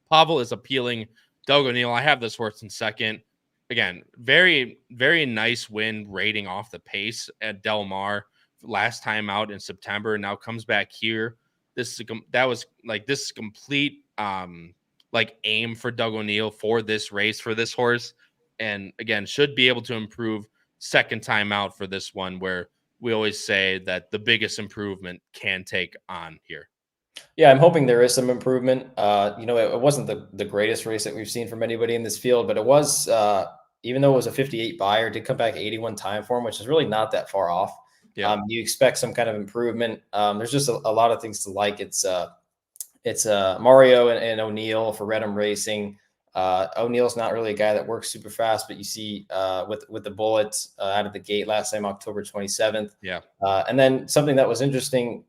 Speaker 1: Pavel is appealing. Doug O'Neill, I have this horse in second. Again, very, very nice win rating off the pace at Del Mar last time out in September. Now comes back here. This is complete aim for Doug O'Neill for this race, for this horse. And again, should be able to improve second time out for this one, where we always say that the biggest improvement can take on here.
Speaker 3: Yeah, I'm hoping there is some improvement. It wasn't the greatest race that we've seen from anybody in this field, but it was, even though it was a 58 buyer, did come back 81 time form, which is really not that far off. Yeah. You expect some kind of improvement. There's just a lot of things to like. It's Mario and O'Neill for Redham Racing. O'Neill's not really a guy that works super fast, but you see with the bullets out of the gate last time, October 27th.
Speaker 1: Yeah.
Speaker 3: And then something that was interesting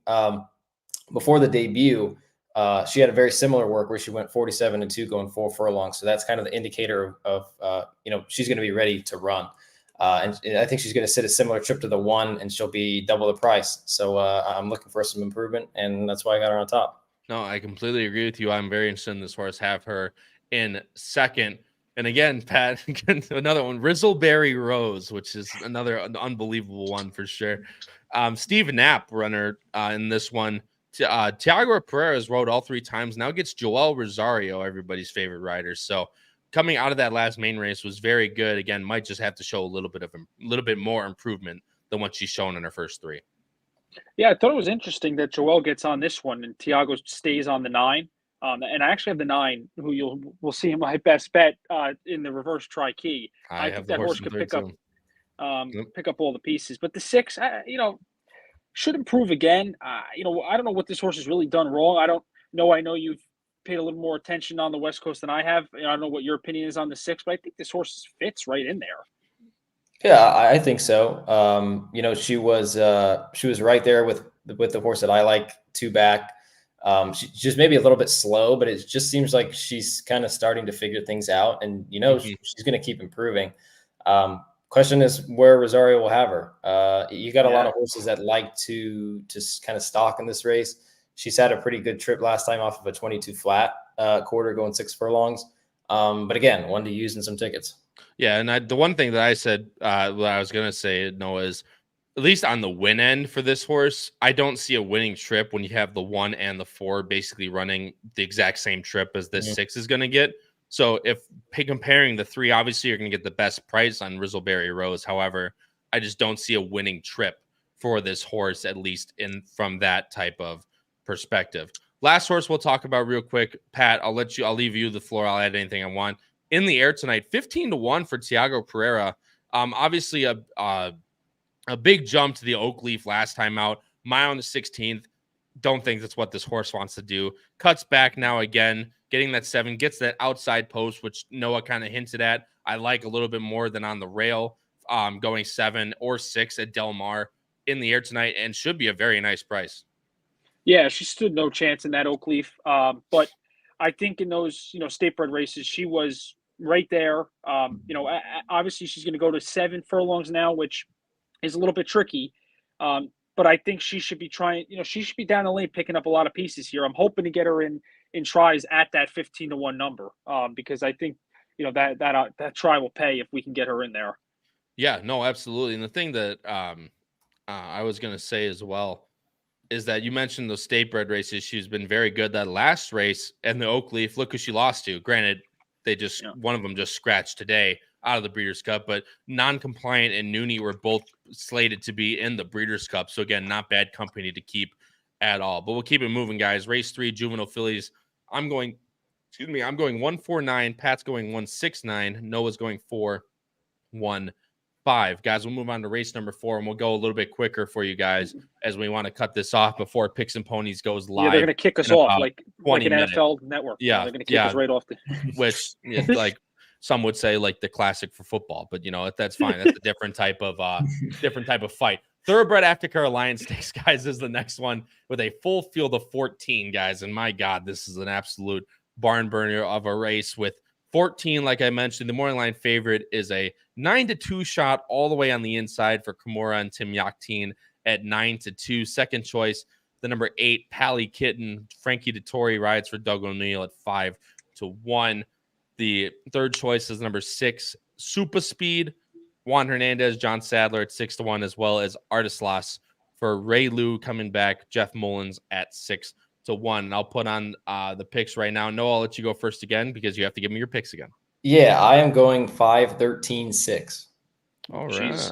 Speaker 3: before the debut, she had a very similar work where she went 47-2 going 4 furlongs. So that's kind of the indicator of she's going to be ready to run. And I think she's going to sit a similar trip to the 1, and she'll be double the price. So I'm looking for some improvement, and that's why I got her on top.
Speaker 1: No, I completely agree with you. I'm very interested in this horse. Have her in second. And again, Pat, another one, Rizzleberry Rose, which is another unbelievable one for sure. Steve Knapp, runner in this one. Tiago Pereira's rode all 3 times. Now gets Joel Rosario, everybody's favorite rider. So coming out of that last main race was very good. Again, might just have to show a little bit more improvement than what she's shown in her first 3.
Speaker 2: Yeah, I thought it was interesting that Joel gets on this one and Tiago stays on the 9. And I actually have the 9, who we'll see in my best bet in the reverse tri-key. I think that horse could pick up all the pieces. But the 6, should improve again. I don't know what this horse has really done wrong. I don't know. I know you've paid a little more attention on the West Coast than I have. I don't know what your opinion is on the 6, but I think this horse fits right in there.
Speaker 3: Yeah, I think so. She was right there with the horse that I like, 2 back. She's just maybe a little bit slow, but it just seems like she's kind of starting to figure things out, and she's going to keep improving. Question is where Rosario will have her. You got a lot of horses that like to kind of stalk in this race. She's had a pretty good trip last time off of a 22 flat quarter going 6 furlongs. But again, one to use in some tickets.
Speaker 1: Yeah, and the one thing that I said, what I was going to say, Noah, is at least on the win end for this horse, I don't see a winning trip when you have the 1 and the 4 basically running the exact same trip as this 6 is going to get. So if comparing the 3, obviously you're going to get the best price on Rizzleberry Rose. However, I just don't see a winning trip for this horse, at least from that type of perspective. Last horse we'll talk about real quick. Pat, I'll leave you the floor. I'll add anything I want. In the air tonight, 15-1 for Tiago Pereira. Obviously a big jump to the Oak Leaf last time out. Mile on the 16th. Don't think that's what this horse wants to do. Cuts back now again, getting that 7, gets that outside post, which Noah kind of hinted at. I like a little bit more than on the rail, going 7 or 6 at Del Mar in the air tonight, and should be a very nice price.
Speaker 2: Yeah, she stood no chance in that Oak Leaf. But I think in those, state bred races, she was right there. Obviously she's going to go to 7 furlongs now, which is a little bit tricky. But I think she should be trying, she should be down the lane picking up a lot of pieces here. I'm hoping to get her in tries at that 15-1 number, because I think, that try will pay if we can get her in there.
Speaker 1: Yeah, no, absolutely. And the thing that I was going to say as well is that you mentioned those state bred races. She's been very good. That last race and the Oak Leaf, look who she lost to. Granted, one of them just scratched today out of the Breeders' Cup, but Non-Compliant and Nooney were both slated to be in the Breeders' Cup. So again, not bad company to keep at all. But we'll keep it moving, guys. Race 3, Juvenile Fillies. I'm going 149. Pat's going 169. Noah's going 415. Guys, we'll move on to race number 4, and we'll go a little bit quicker for you guys as we want to cut this off before Picks and Ponies goes live.
Speaker 2: Yeah, they're going to kick us off like an NFL network.
Speaker 1: Yeah,
Speaker 2: they're going to kick us right off
Speaker 1: which like some would say like the classic for football, but that's fine. That's a different type of fight. Thoroughbred Aftercare Alliance Stakes, guys, is the next one with a full field of 14 guys, and my God, this is an absolute barn burner of a race with 14. Like I mentioned, the morning line favorite is a 9-2 shot all the way on the inside for Kimura and Tim Yakteen at 9-2. Second choice, the number 8 Pally Kitten, Frankie Dettori rides for Doug O'Neill at 5-1. The third choice is number 6 Super Speed, Juan Hernandez, John Sadler at 6-1, as well as Artislas for Ray Lou coming back, Jeff Mullins at 6-1. And I'll put on the picks right now. No, I'll let you go first again because you have to give me your picks again.
Speaker 3: Yeah, I am going 5-13-6.
Speaker 1: All right.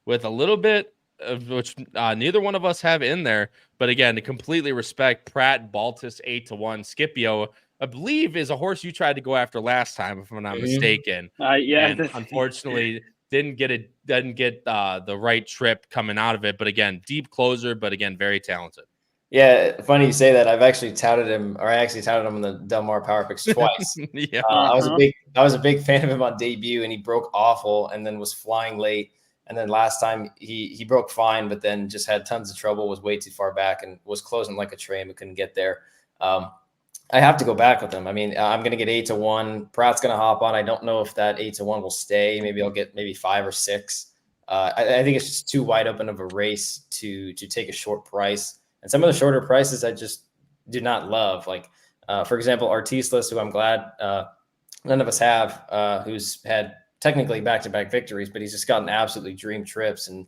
Speaker 1: With a little bit of which neither one of us have in there. But again, to completely respect Pratt, Baltus 8-1. Scipio, I believe, is a horse you tried to go after last time, if I'm not mistaken. And unfortunately didn't get the right trip coming out of it. But again, deep closer, but again, very talented.
Speaker 3: Yeah, funny you say that. I actually touted him on the Del Mar Power Picks twice.
Speaker 1: Yeah.
Speaker 3: I was a big fan of him on debut, and he broke awful, and then was flying late. And then last time he broke fine, but then just had tons of trouble, was way too far back, and was closing like a train, but couldn't get there. I have to go back with him. I mean, I'm going to get 8-1. Pratt's going to hop on. I don't know if that 8-1 will stay. Maybe I'll get maybe 5 or 6. I think it's just too wide open of a race to take a short price. And some of the shorter prices I just do not love. Like, for example, Artislas, who I'm glad none of us have, who's had technically back-to-back victories, but he's just gotten absolutely dream trips. And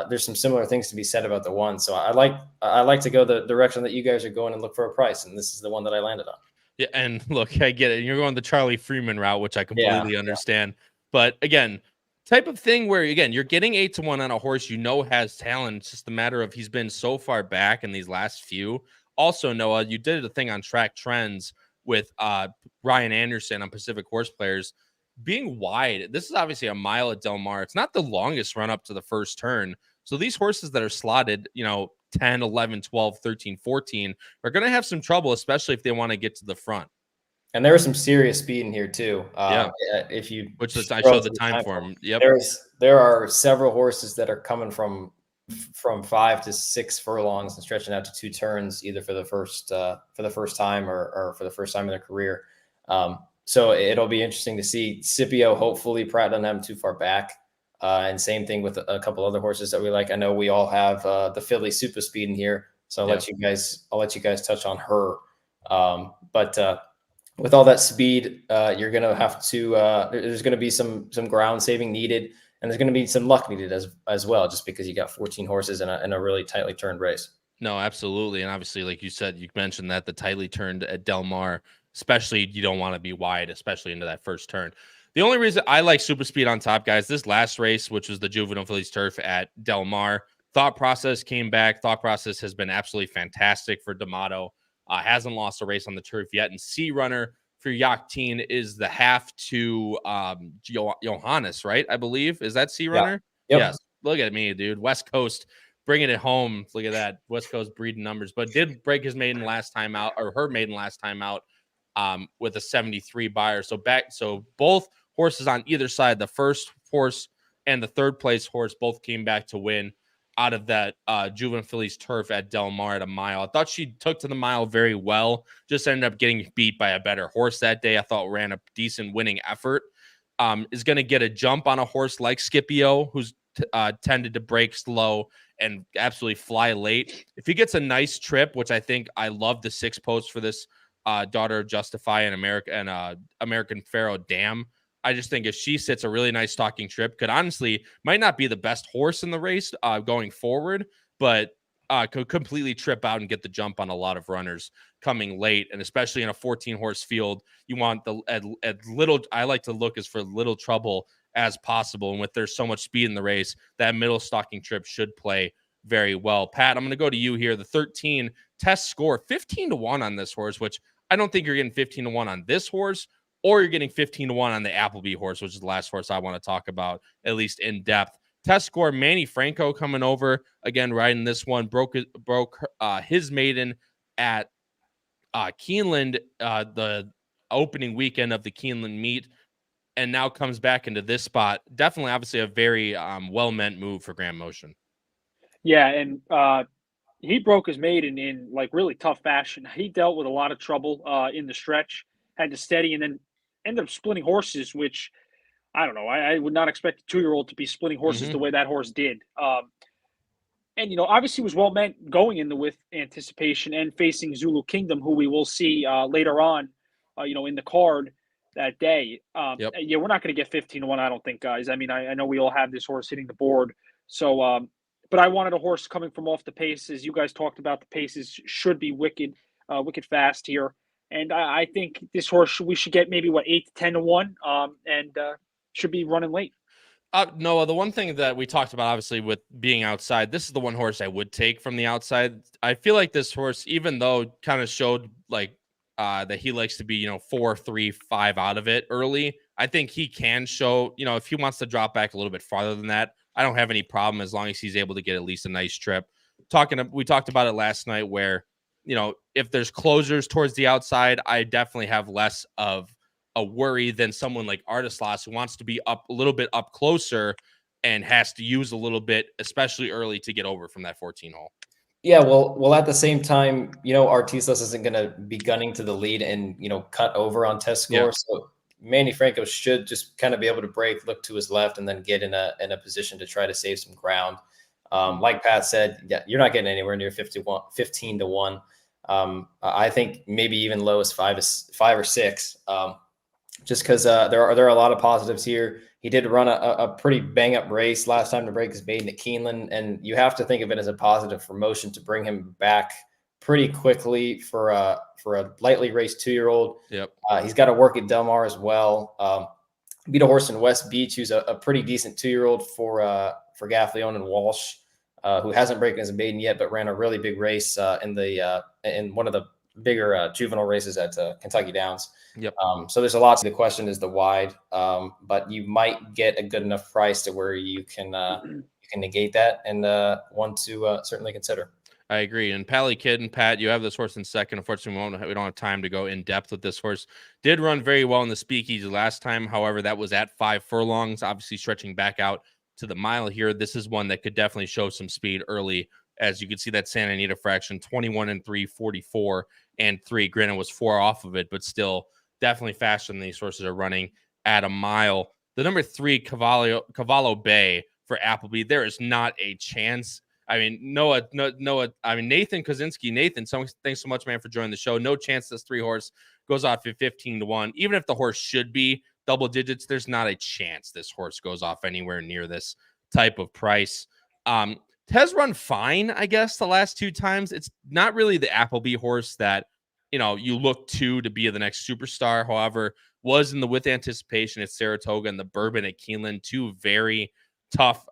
Speaker 3: there's some similar things to be said about the one. So I like to go the direction that you guys are going and look for a price. And this is the one that I landed on.
Speaker 1: Yeah, and look, I get it. You're going the Charlie Freeman route, which I completely understand. But again, type of thing where, again, you're getting 8-1 on a horse has talent. It's just a matter of he's been so far back in these last few. Also, Noah, you did a thing on Track Trends with Ryan Anderson on Pacific Horse Players being wide. This is obviously a mile at Del Mar. It's not the longest run up to the first turn. So these horses that are slotted, 10, 11, 12, 13, 14 are going to have some trouble, especially if they want to get to the front.
Speaker 3: And there was some serious speed in here too.
Speaker 1: If you, which is, I showed the time for him. Yep.
Speaker 3: There are several horses that are coming from 5 to 6 furlongs and stretching out to 2 turns, either for the first time or for the first time in their career. So it'll be interesting to see. Scipio, hopefully Pratt doesn't have him too far back. And same thing with a couple other horses that we like. I know we all have the Philly Super Speed in here, so I'll let you guys touch on her. But with all that speed, you're going to have to. There's going to be some ground saving needed, and there's going to be some luck needed as well, just because you got 14 horses in a really tightly turned race.
Speaker 1: No, absolutely, and obviously, like you said, you mentioned that the tightly turned at Del Mar, especially you don't want to be wide, especially into that first turn. The only reason I like super speed on top, guys, this last race, which was the Juvenile Phillies Turf at Del Mar, thought process came back. Thought process has been absolutely fantastic for D'Amato. Hasn't lost a race on the turf yet. And C runner for Yakteen is the half to Johannes, right? I believe. Is that C runner?
Speaker 3: Yep.
Speaker 1: Yes. Look at me, dude. West Coast bringing it home. Look at that. West Coast breeding numbers, but did break his maiden last time out, or her maiden last time out, with a 73 buyer. So both horses on either side, the first horse and the third place horse, both came back to win out of that Juvenile Phillies Turf at Del Mar at a mile. I thought she took to the mile very well, just ended up getting beat by a better horse that day. I thought ran a decent winning effort. Is going to get a jump on a horse like Scipio, who's tended to break slow and absolutely fly late. If he gets a nice trip, which I think I love the 6 post for this daughter of Justify and American Pharaoh Dam. I just think if she sits a really nice stalking trip, could honestly might not be the best horse in the race going forward, but could completely trip out and get the jump on a lot of runners coming late. And especially in a 14 horse field, you want I like to look as for little trouble as possible. And with there's so much speed in the race, that middle stalking trip should play very well. Pat, I'm going to go to you here. The 13 test score 15-1 on this horse, which I don't think you're getting 15-1 on this horse, or you're getting 15-1 on the Appleby horse, which is the last horse I want to talk about, at least in depth. Test score, Manny Franco coming over again, riding this one, broke his maiden at Keeneland, the opening weekend of the Keeneland meet, and now comes back into this spot. Definitely, obviously, a very well-meant move for Grand Motion.
Speaker 2: Yeah, and he broke his maiden in like really tough fashion. He dealt with a lot of trouble in the stretch, had to steady, and then ended up splitting horses, which I don't know. I would not expect a 2-year-old to be splitting horses the way that horse did. And, obviously was well meant going into with anticipation and facing Zulu Kingdom, who we will see later on, in the card that day. Yeah, we're not going to get 15-1, I don't think, guys. I mean, I know we all have this horse hitting the board. So, but I wanted a horse coming from off the paces. You guys talked about the paces should be wicked fast here. And I think this horse, we should get maybe 8-10-1, and should be running late.
Speaker 1: Noah, the one thing that we talked about, obviously, with being outside, this is the one horse I would take from the outside. I feel like this horse, even though kind of showed like that he likes to be, 4, 3, 5 out of it early, I think he can show, if he wants to drop back a little bit farther than that, I don't have any problem as long as he's able to get at least a nice trip. we talked about it last night where, you know, if there's closers towards the outside, I definitely have less of a worry than someone like Artislas who wants to be up a little bit up closer and has to use a little bit, especially early, to get over from that 14 hole.
Speaker 3: Yeah, well, at the same time, you know, Artislas isn't going to be gunning to the lead and, you know, cut over on test score.
Speaker 1: Yeah.
Speaker 3: So Manny Franco should just kind of be able to break, look to his left, and then get in a position to try to save some ground. Like Pat said, yeah, you're not getting anywhere near 15 to 1. I think maybe even low as 5 or 6. Just because there are a lot of positives here. He did run a pretty bang up race last time to break his maiden at Keeneland, and you have to think of it as a positive for motion to bring him back pretty quickly for a lightly raced 2-year-old.
Speaker 1: Yep.
Speaker 3: He's got to work at Del Mar as well. Beat a horse in West Beach who's a pretty decent 2-year-old for Gaffleone and Walsh, who hasn't broken his maiden yet, but ran a really big race in one of the bigger juvenile races at Kentucky Downs.
Speaker 1: Yep.
Speaker 3: So there's a lot. The question is the wide, but you might get a good enough price to where you can negate that, and one to certainly consider.
Speaker 1: I agree. And Pally Kid and Pat, you have this horse in second. Unfortunately, we don't have time to go in depth with this horse. Did run very well in the speakeasy last time. However, that was at 5 furlongs, obviously stretching back out to the mile here. This is one that could definitely show some speed early. As you can see, that Santa Anita fraction, 21-3, 44-3. Granted, was 4 off of it, but still definitely faster than these horses are running at a mile. The number 3, Cavallo Bay for Appleby, there is not a chance. I mean, Noah. I mean, Nathan Kozinski. Nathan, thanks so much, man, for joining the show. No chance this 3 horse goes off at 15 to 1. Even if the horse should be double digits, there's not a chance this horse goes off anywhere near this type of price. Has run fine, I guess, the last 2 times. It's not really the Appleby horse that, you know, you look to be the next superstar. However, was in the With Anticipation at Saratoga and the Bourbon at Keeneland, 2 very tough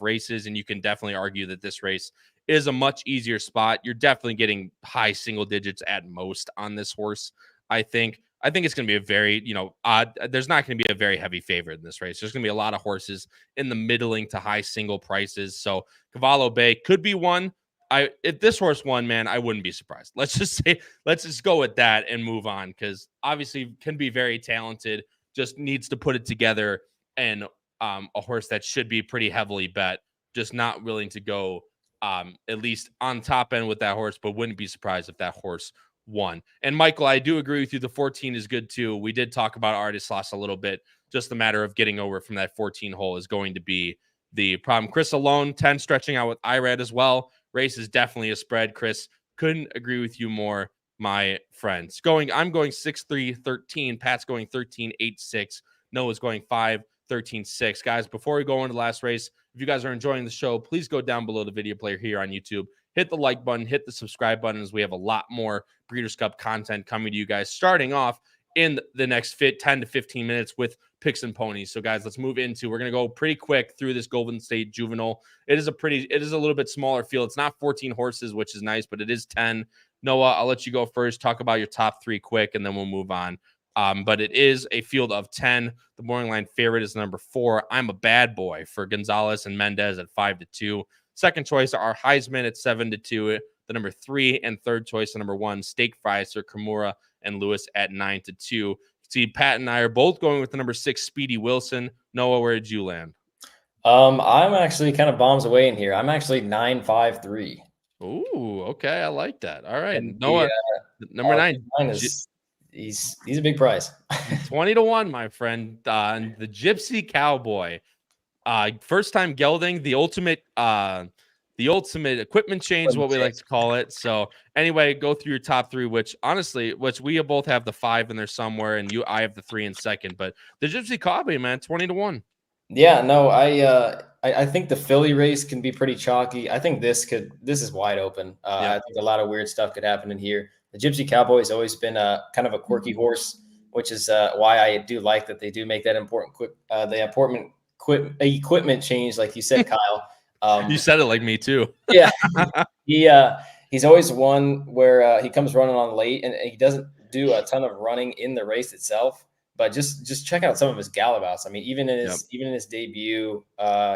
Speaker 1: races, and you can definitely argue that this race is a much easier spot. You're definitely getting high single digits at most on this horse. I think it's going to be a very, you know, odd. There's not going to be a very heavy favorite in this race. There's going to be a lot of horses in the middling to high single prices. So Cavallo Bay could be one. If this horse won, man, I wouldn't be surprised. Let's just go with that and move on, because obviously can be very talented, just needs to put it together, and a horse that should be pretty heavily bet, just not willing to go at least on top end with that horse, but wouldn't be surprised if that horse won. And Michael, I do agree with you. The 14 is good too. We did talk about Artislas a little bit. Just a matter of getting over from that 14 hole is going to be the problem. Chris alone, 10 stretching out with IRAD as well. Race is definitely a spread. Chris, couldn't agree with you more, my friends. I'm going 6-3-13. Pat's going 13-8-6. Noah's going 5-13-6. Guys, before we go into the last race, if you guys are enjoying the show, please go down below the video player here on YouTube. Hit the like button, hit the subscribe button, as we have a lot more Breeders' Cup content coming to you guys, starting off in the next 10 to 15 minutes with picks and ponies. So guys, let's move into, we're going to go pretty quick through this Golden State Juvenile. It is a little bit smaller field. It's not 14 horses, which is nice, but it is 10. Noah, I'll let you go first. Talk about your top 3 quick, and then we'll move on. But it is a field of 10. The morning line favorite is number 4. I'm a Bad Boy for Gonzalez and Mendez at 5-2. Second choice are Heisman at 7-2. The number 3 and third choice, the number 1, Steak Fries for Kimura and Lewis at 9-2. See, Pat and I are both going with the number 6, Speedy Wilson. Noah, where did you land?
Speaker 3: I'm actually kind of bombs away in here. I'm actually 9-5-3.
Speaker 1: Ooh, okay, I like that. All right,
Speaker 3: And
Speaker 1: Noah, number 9
Speaker 3: is he's a big price.
Speaker 1: 20 to 1, my friend. The Gypsy Cowboy. First time gelding, the ultimate equipment change, what we like to call it. So anyway, go through your top 3, which we both have the 5 in there somewhere, and I have the 3 in second. But the Gypsy Cowboy, man, 20 to 1.
Speaker 3: Yeah, no, I think the Philly race can be pretty chalky. I think this is wide open. I think a lot of weird stuff could happen in here. The Gypsy Cowboy has always been a kind of a quirky horse, which is why I do like that they do make that equipment change, like you said, Kyle.
Speaker 1: You said it like me too.
Speaker 3: Yeah, he's always one where he comes running on late, and he doesn't do a ton of running in the race itself. But just check out some of his gallopouts. I mean, even in his debut,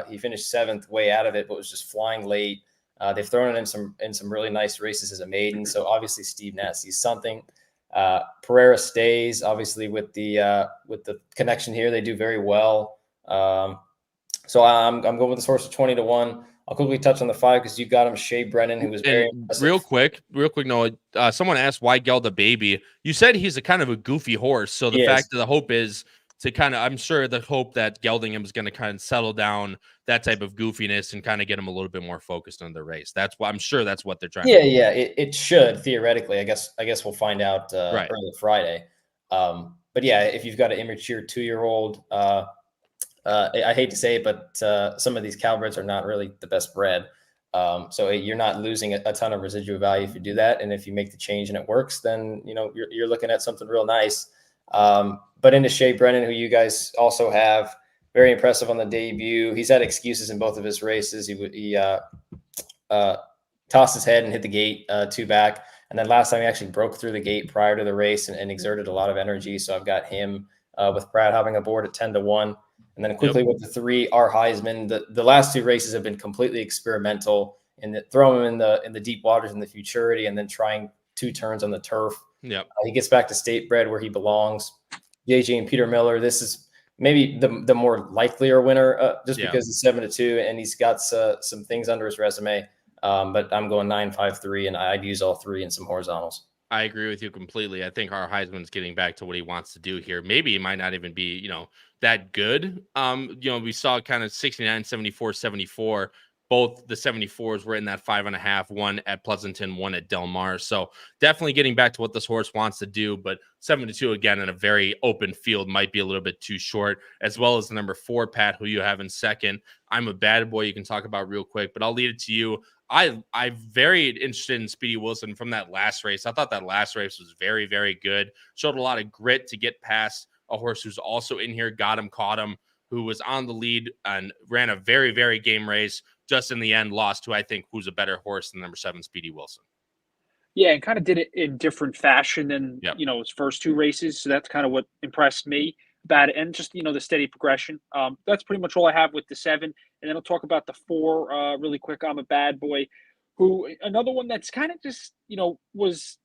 Speaker 3: he finished 7th way out of it, but was just flying late. They've thrown it in some really nice races as a maiden. So obviously Steve Ness, he's something. Pereira stays obviously with the connection here. They do very well. So I'm going with this horse at 20-1. I'll quickly touch on the 5 because you got him, Shea Brennan, who was very impressive.
Speaker 1: Real quick, Noah. Someone asked why Gelda Baby. You said he's a kind of a goofy horse. So the fact that the hope is to kind of, I'm sure the hope that gelding him is going to kind of settle down that type of goofiness and kind of get him a little bit more focused on the race. That's why I'm sure that's what they're trying to do.
Speaker 3: Yeah, it should theoretically. I guess we'll find out early Friday. But yeah, if you've got an immature 2-year-old, I hate to say it, but some of these Cowbreds are not really the best bred. So you're not losing a ton of residual value if you do that. And if you make the change and it works, then you're looking at something real nice. But into Shea Brennan, who you guys also have, very impressive on the debut. He's had excuses in both of his races. He tossed his head and hit the gate 2 back. And then last time he actually broke through the gate prior to the race and exerted a lot of energy. So I've got him with Pratt hopping aboard at 10-1. And then quickly with the 3, R. Heisman. The last 2 races have been completely experimental in throwing him in the deep waters in the futurity and then trying 2 turns on the turf.
Speaker 1: Yep.
Speaker 3: He gets back to state bred where he belongs. JJ and Peter Miller. This is maybe the more likelier winner just because he's 7-2 and he's got some things under his resume. But I'm going 9-5-3 and I'd use all 3 in some horizontals.
Speaker 1: I agree with you completely. I think our Heisman's getting back to what he wants to do here. Maybe he might not even be, that good. We saw kind of 69, 74, 74. Both the 74s were in that 5.5, one at Pleasanton, one at Del Mar. So definitely getting back to what this horse wants to do, but 7-2 again in a very open field might be a little bit too short, as well as the number 4, Pat, who you have in second. I'm a Bad Boy you can talk about real quick, but I'll leave it to you. I'm very interested in Speedy Wilson from that last race. I thought that last race was very, very good. Showed a lot of grit to get past a horse who's also in here, got him, caught him, who was on the lead and ran a very, very game race. Just in the end, lost to, I think, who's a better horse than number 7, Speedy Wilson.
Speaker 2: Yeah, and kind of did it in different fashion than, his first 2 races. So that's kind of what impressed me about it. And just, the steady progression. That's pretty much all I have with the 7. And then I'll talk about the 4 really quick. I'm a Bad Boy, who another one that's kind of just, was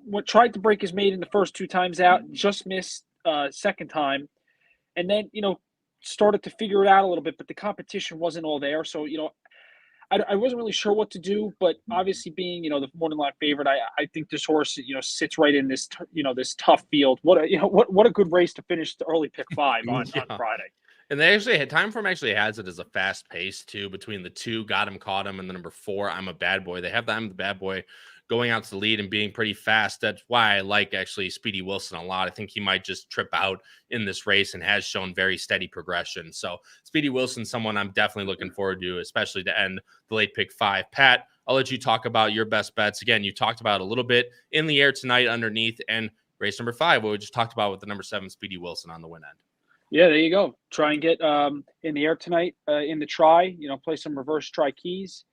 Speaker 2: what tried to break his maiden the first 2 times out, just missed second time. And then, started to figure it out a little bit, but the competition wasn't all there. So, I wasn't really sure what to do, but obviously being, the morning line favorite, I think this horse, sits right in this, this tough field. What a good race to finish the early pick 5 on Friday.
Speaker 1: And they actually had Time Form actually has it as a fast pace too, between the 2, got him, caught him, and the number 4, I'm a Bad Boy. They have the I'm the Bad Boy going out to the lead and being pretty fast. That's why I like actually Speedy Wilson a lot. I think he might just trip out in this race and has shown very steady progression. So Speedy Wilson, someone I'm definitely looking forward to, especially to end the late pick 5. Pat, I'll let you talk about your best bets. Again, you talked about a little bit in the air tonight underneath, and race number 5, what we just talked about with the number 7, Speedy Wilson on the win end.
Speaker 2: Yeah, there you go. Try and get in the air tonight in the try, play some reverse try keys.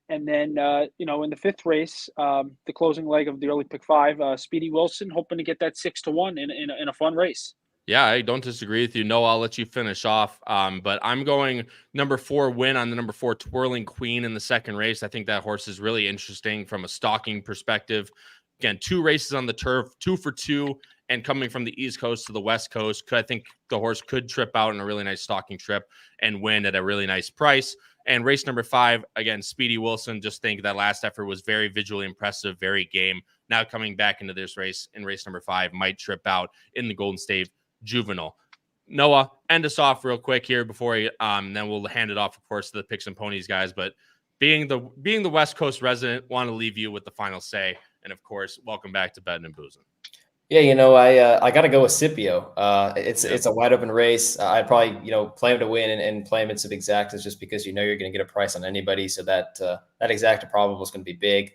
Speaker 2: And then, in the 5th race, the closing leg of the early pick 5, Speedy Wilson, hoping to get that 6-1 in a fun race.
Speaker 1: Yeah, I don't disagree with you. No, I'll let you finish off. But I'm going number 4 win on the number 4 Twirling Queen in the 2nd race. I think that horse is really interesting from a stalking perspective. Again, 2 races on the turf, 2 for 2, and coming from the East Coast to the West Coast. I think the horse could trip out in a really nice stalking trip and win at a really nice price. And race number 5, again, Speedy Wilson, just think that last effort was very visually impressive, very game. Now coming back into this race in race number 5 might trip out in the Golden State Juvenile. Noah, end us off real quick here before then we'll hand it off, of course, to the Picks and Ponies guys. But being the West Coast resident, want to leave you with the final say. And, of course, welcome back to Bettin and Boozin.
Speaker 3: Yeah, I got to go with Scipio. It's a wide open race. I'd probably play him to win and play him in some exactas just because you're going to get a price on anybody. So that exacta probable is going to be big.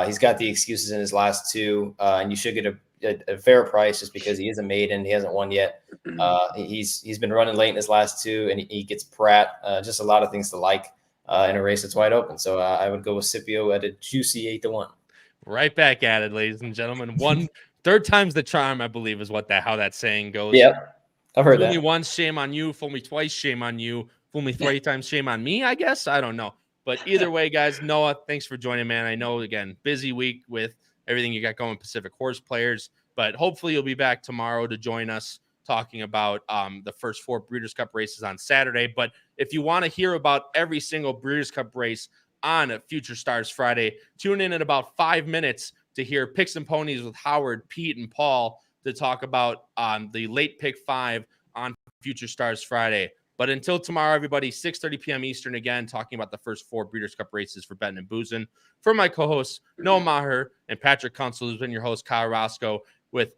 Speaker 3: He's got the excuses in his last 2, and you should get a fair price just because he is a maiden. He hasn't won yet. He's been running late in his last 2, and he gets Pratt. Just a lot of things to like in a race that's wide open. So I would go with Scipio at a juicy 8-1.
Speaker 1: Right back at it, ladies and gentlemen. 1/3 time's the charm, I believe, is how that saying goes.
Speaker 3: Yeah, I've heard
Speaker 1: fool
Speaker 3: that.
Speaker 1: Me once, shame on you. Fool me twice, shame on you. Fool me 3 times, shame on me, I guess. I don't know. But either way, guys, Noah, thanks for joining, man. I know, again, busy week with everything you got going, Pacific Horse players, but hopefully you'll be back tomorrow to join us talking about the first 4 Breeders' Cup races on Saturday. But if you want to hear about every single Breeders' Cup race on Future Stars Friday, tune in about 5 minutes to hear Picks and Ponies with Howard, Pete, and Paul to talk about the late pick 5 on Future Stars Friday. But until tomorrow, everybody, 6:30 p.m. Eastern, again, talking about the first 4 Breeders' Cup races for Bettin and Boozin. For my co-hosts, Noah Maher and Patrick Kunzel, who's been your host, Kyle Roscoe, with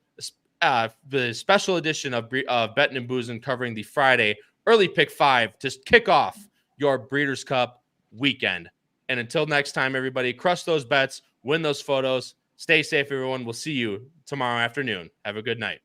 Speaker 1: the special edition of Bettin and Boozin covering the Friday early pick 5 to kick off your Breeders' Cup weekend. And until next time, everybody, crush those bets, win those photos. Stay safe, everyone. We'll see you tomorrow afternoon. Have a good night.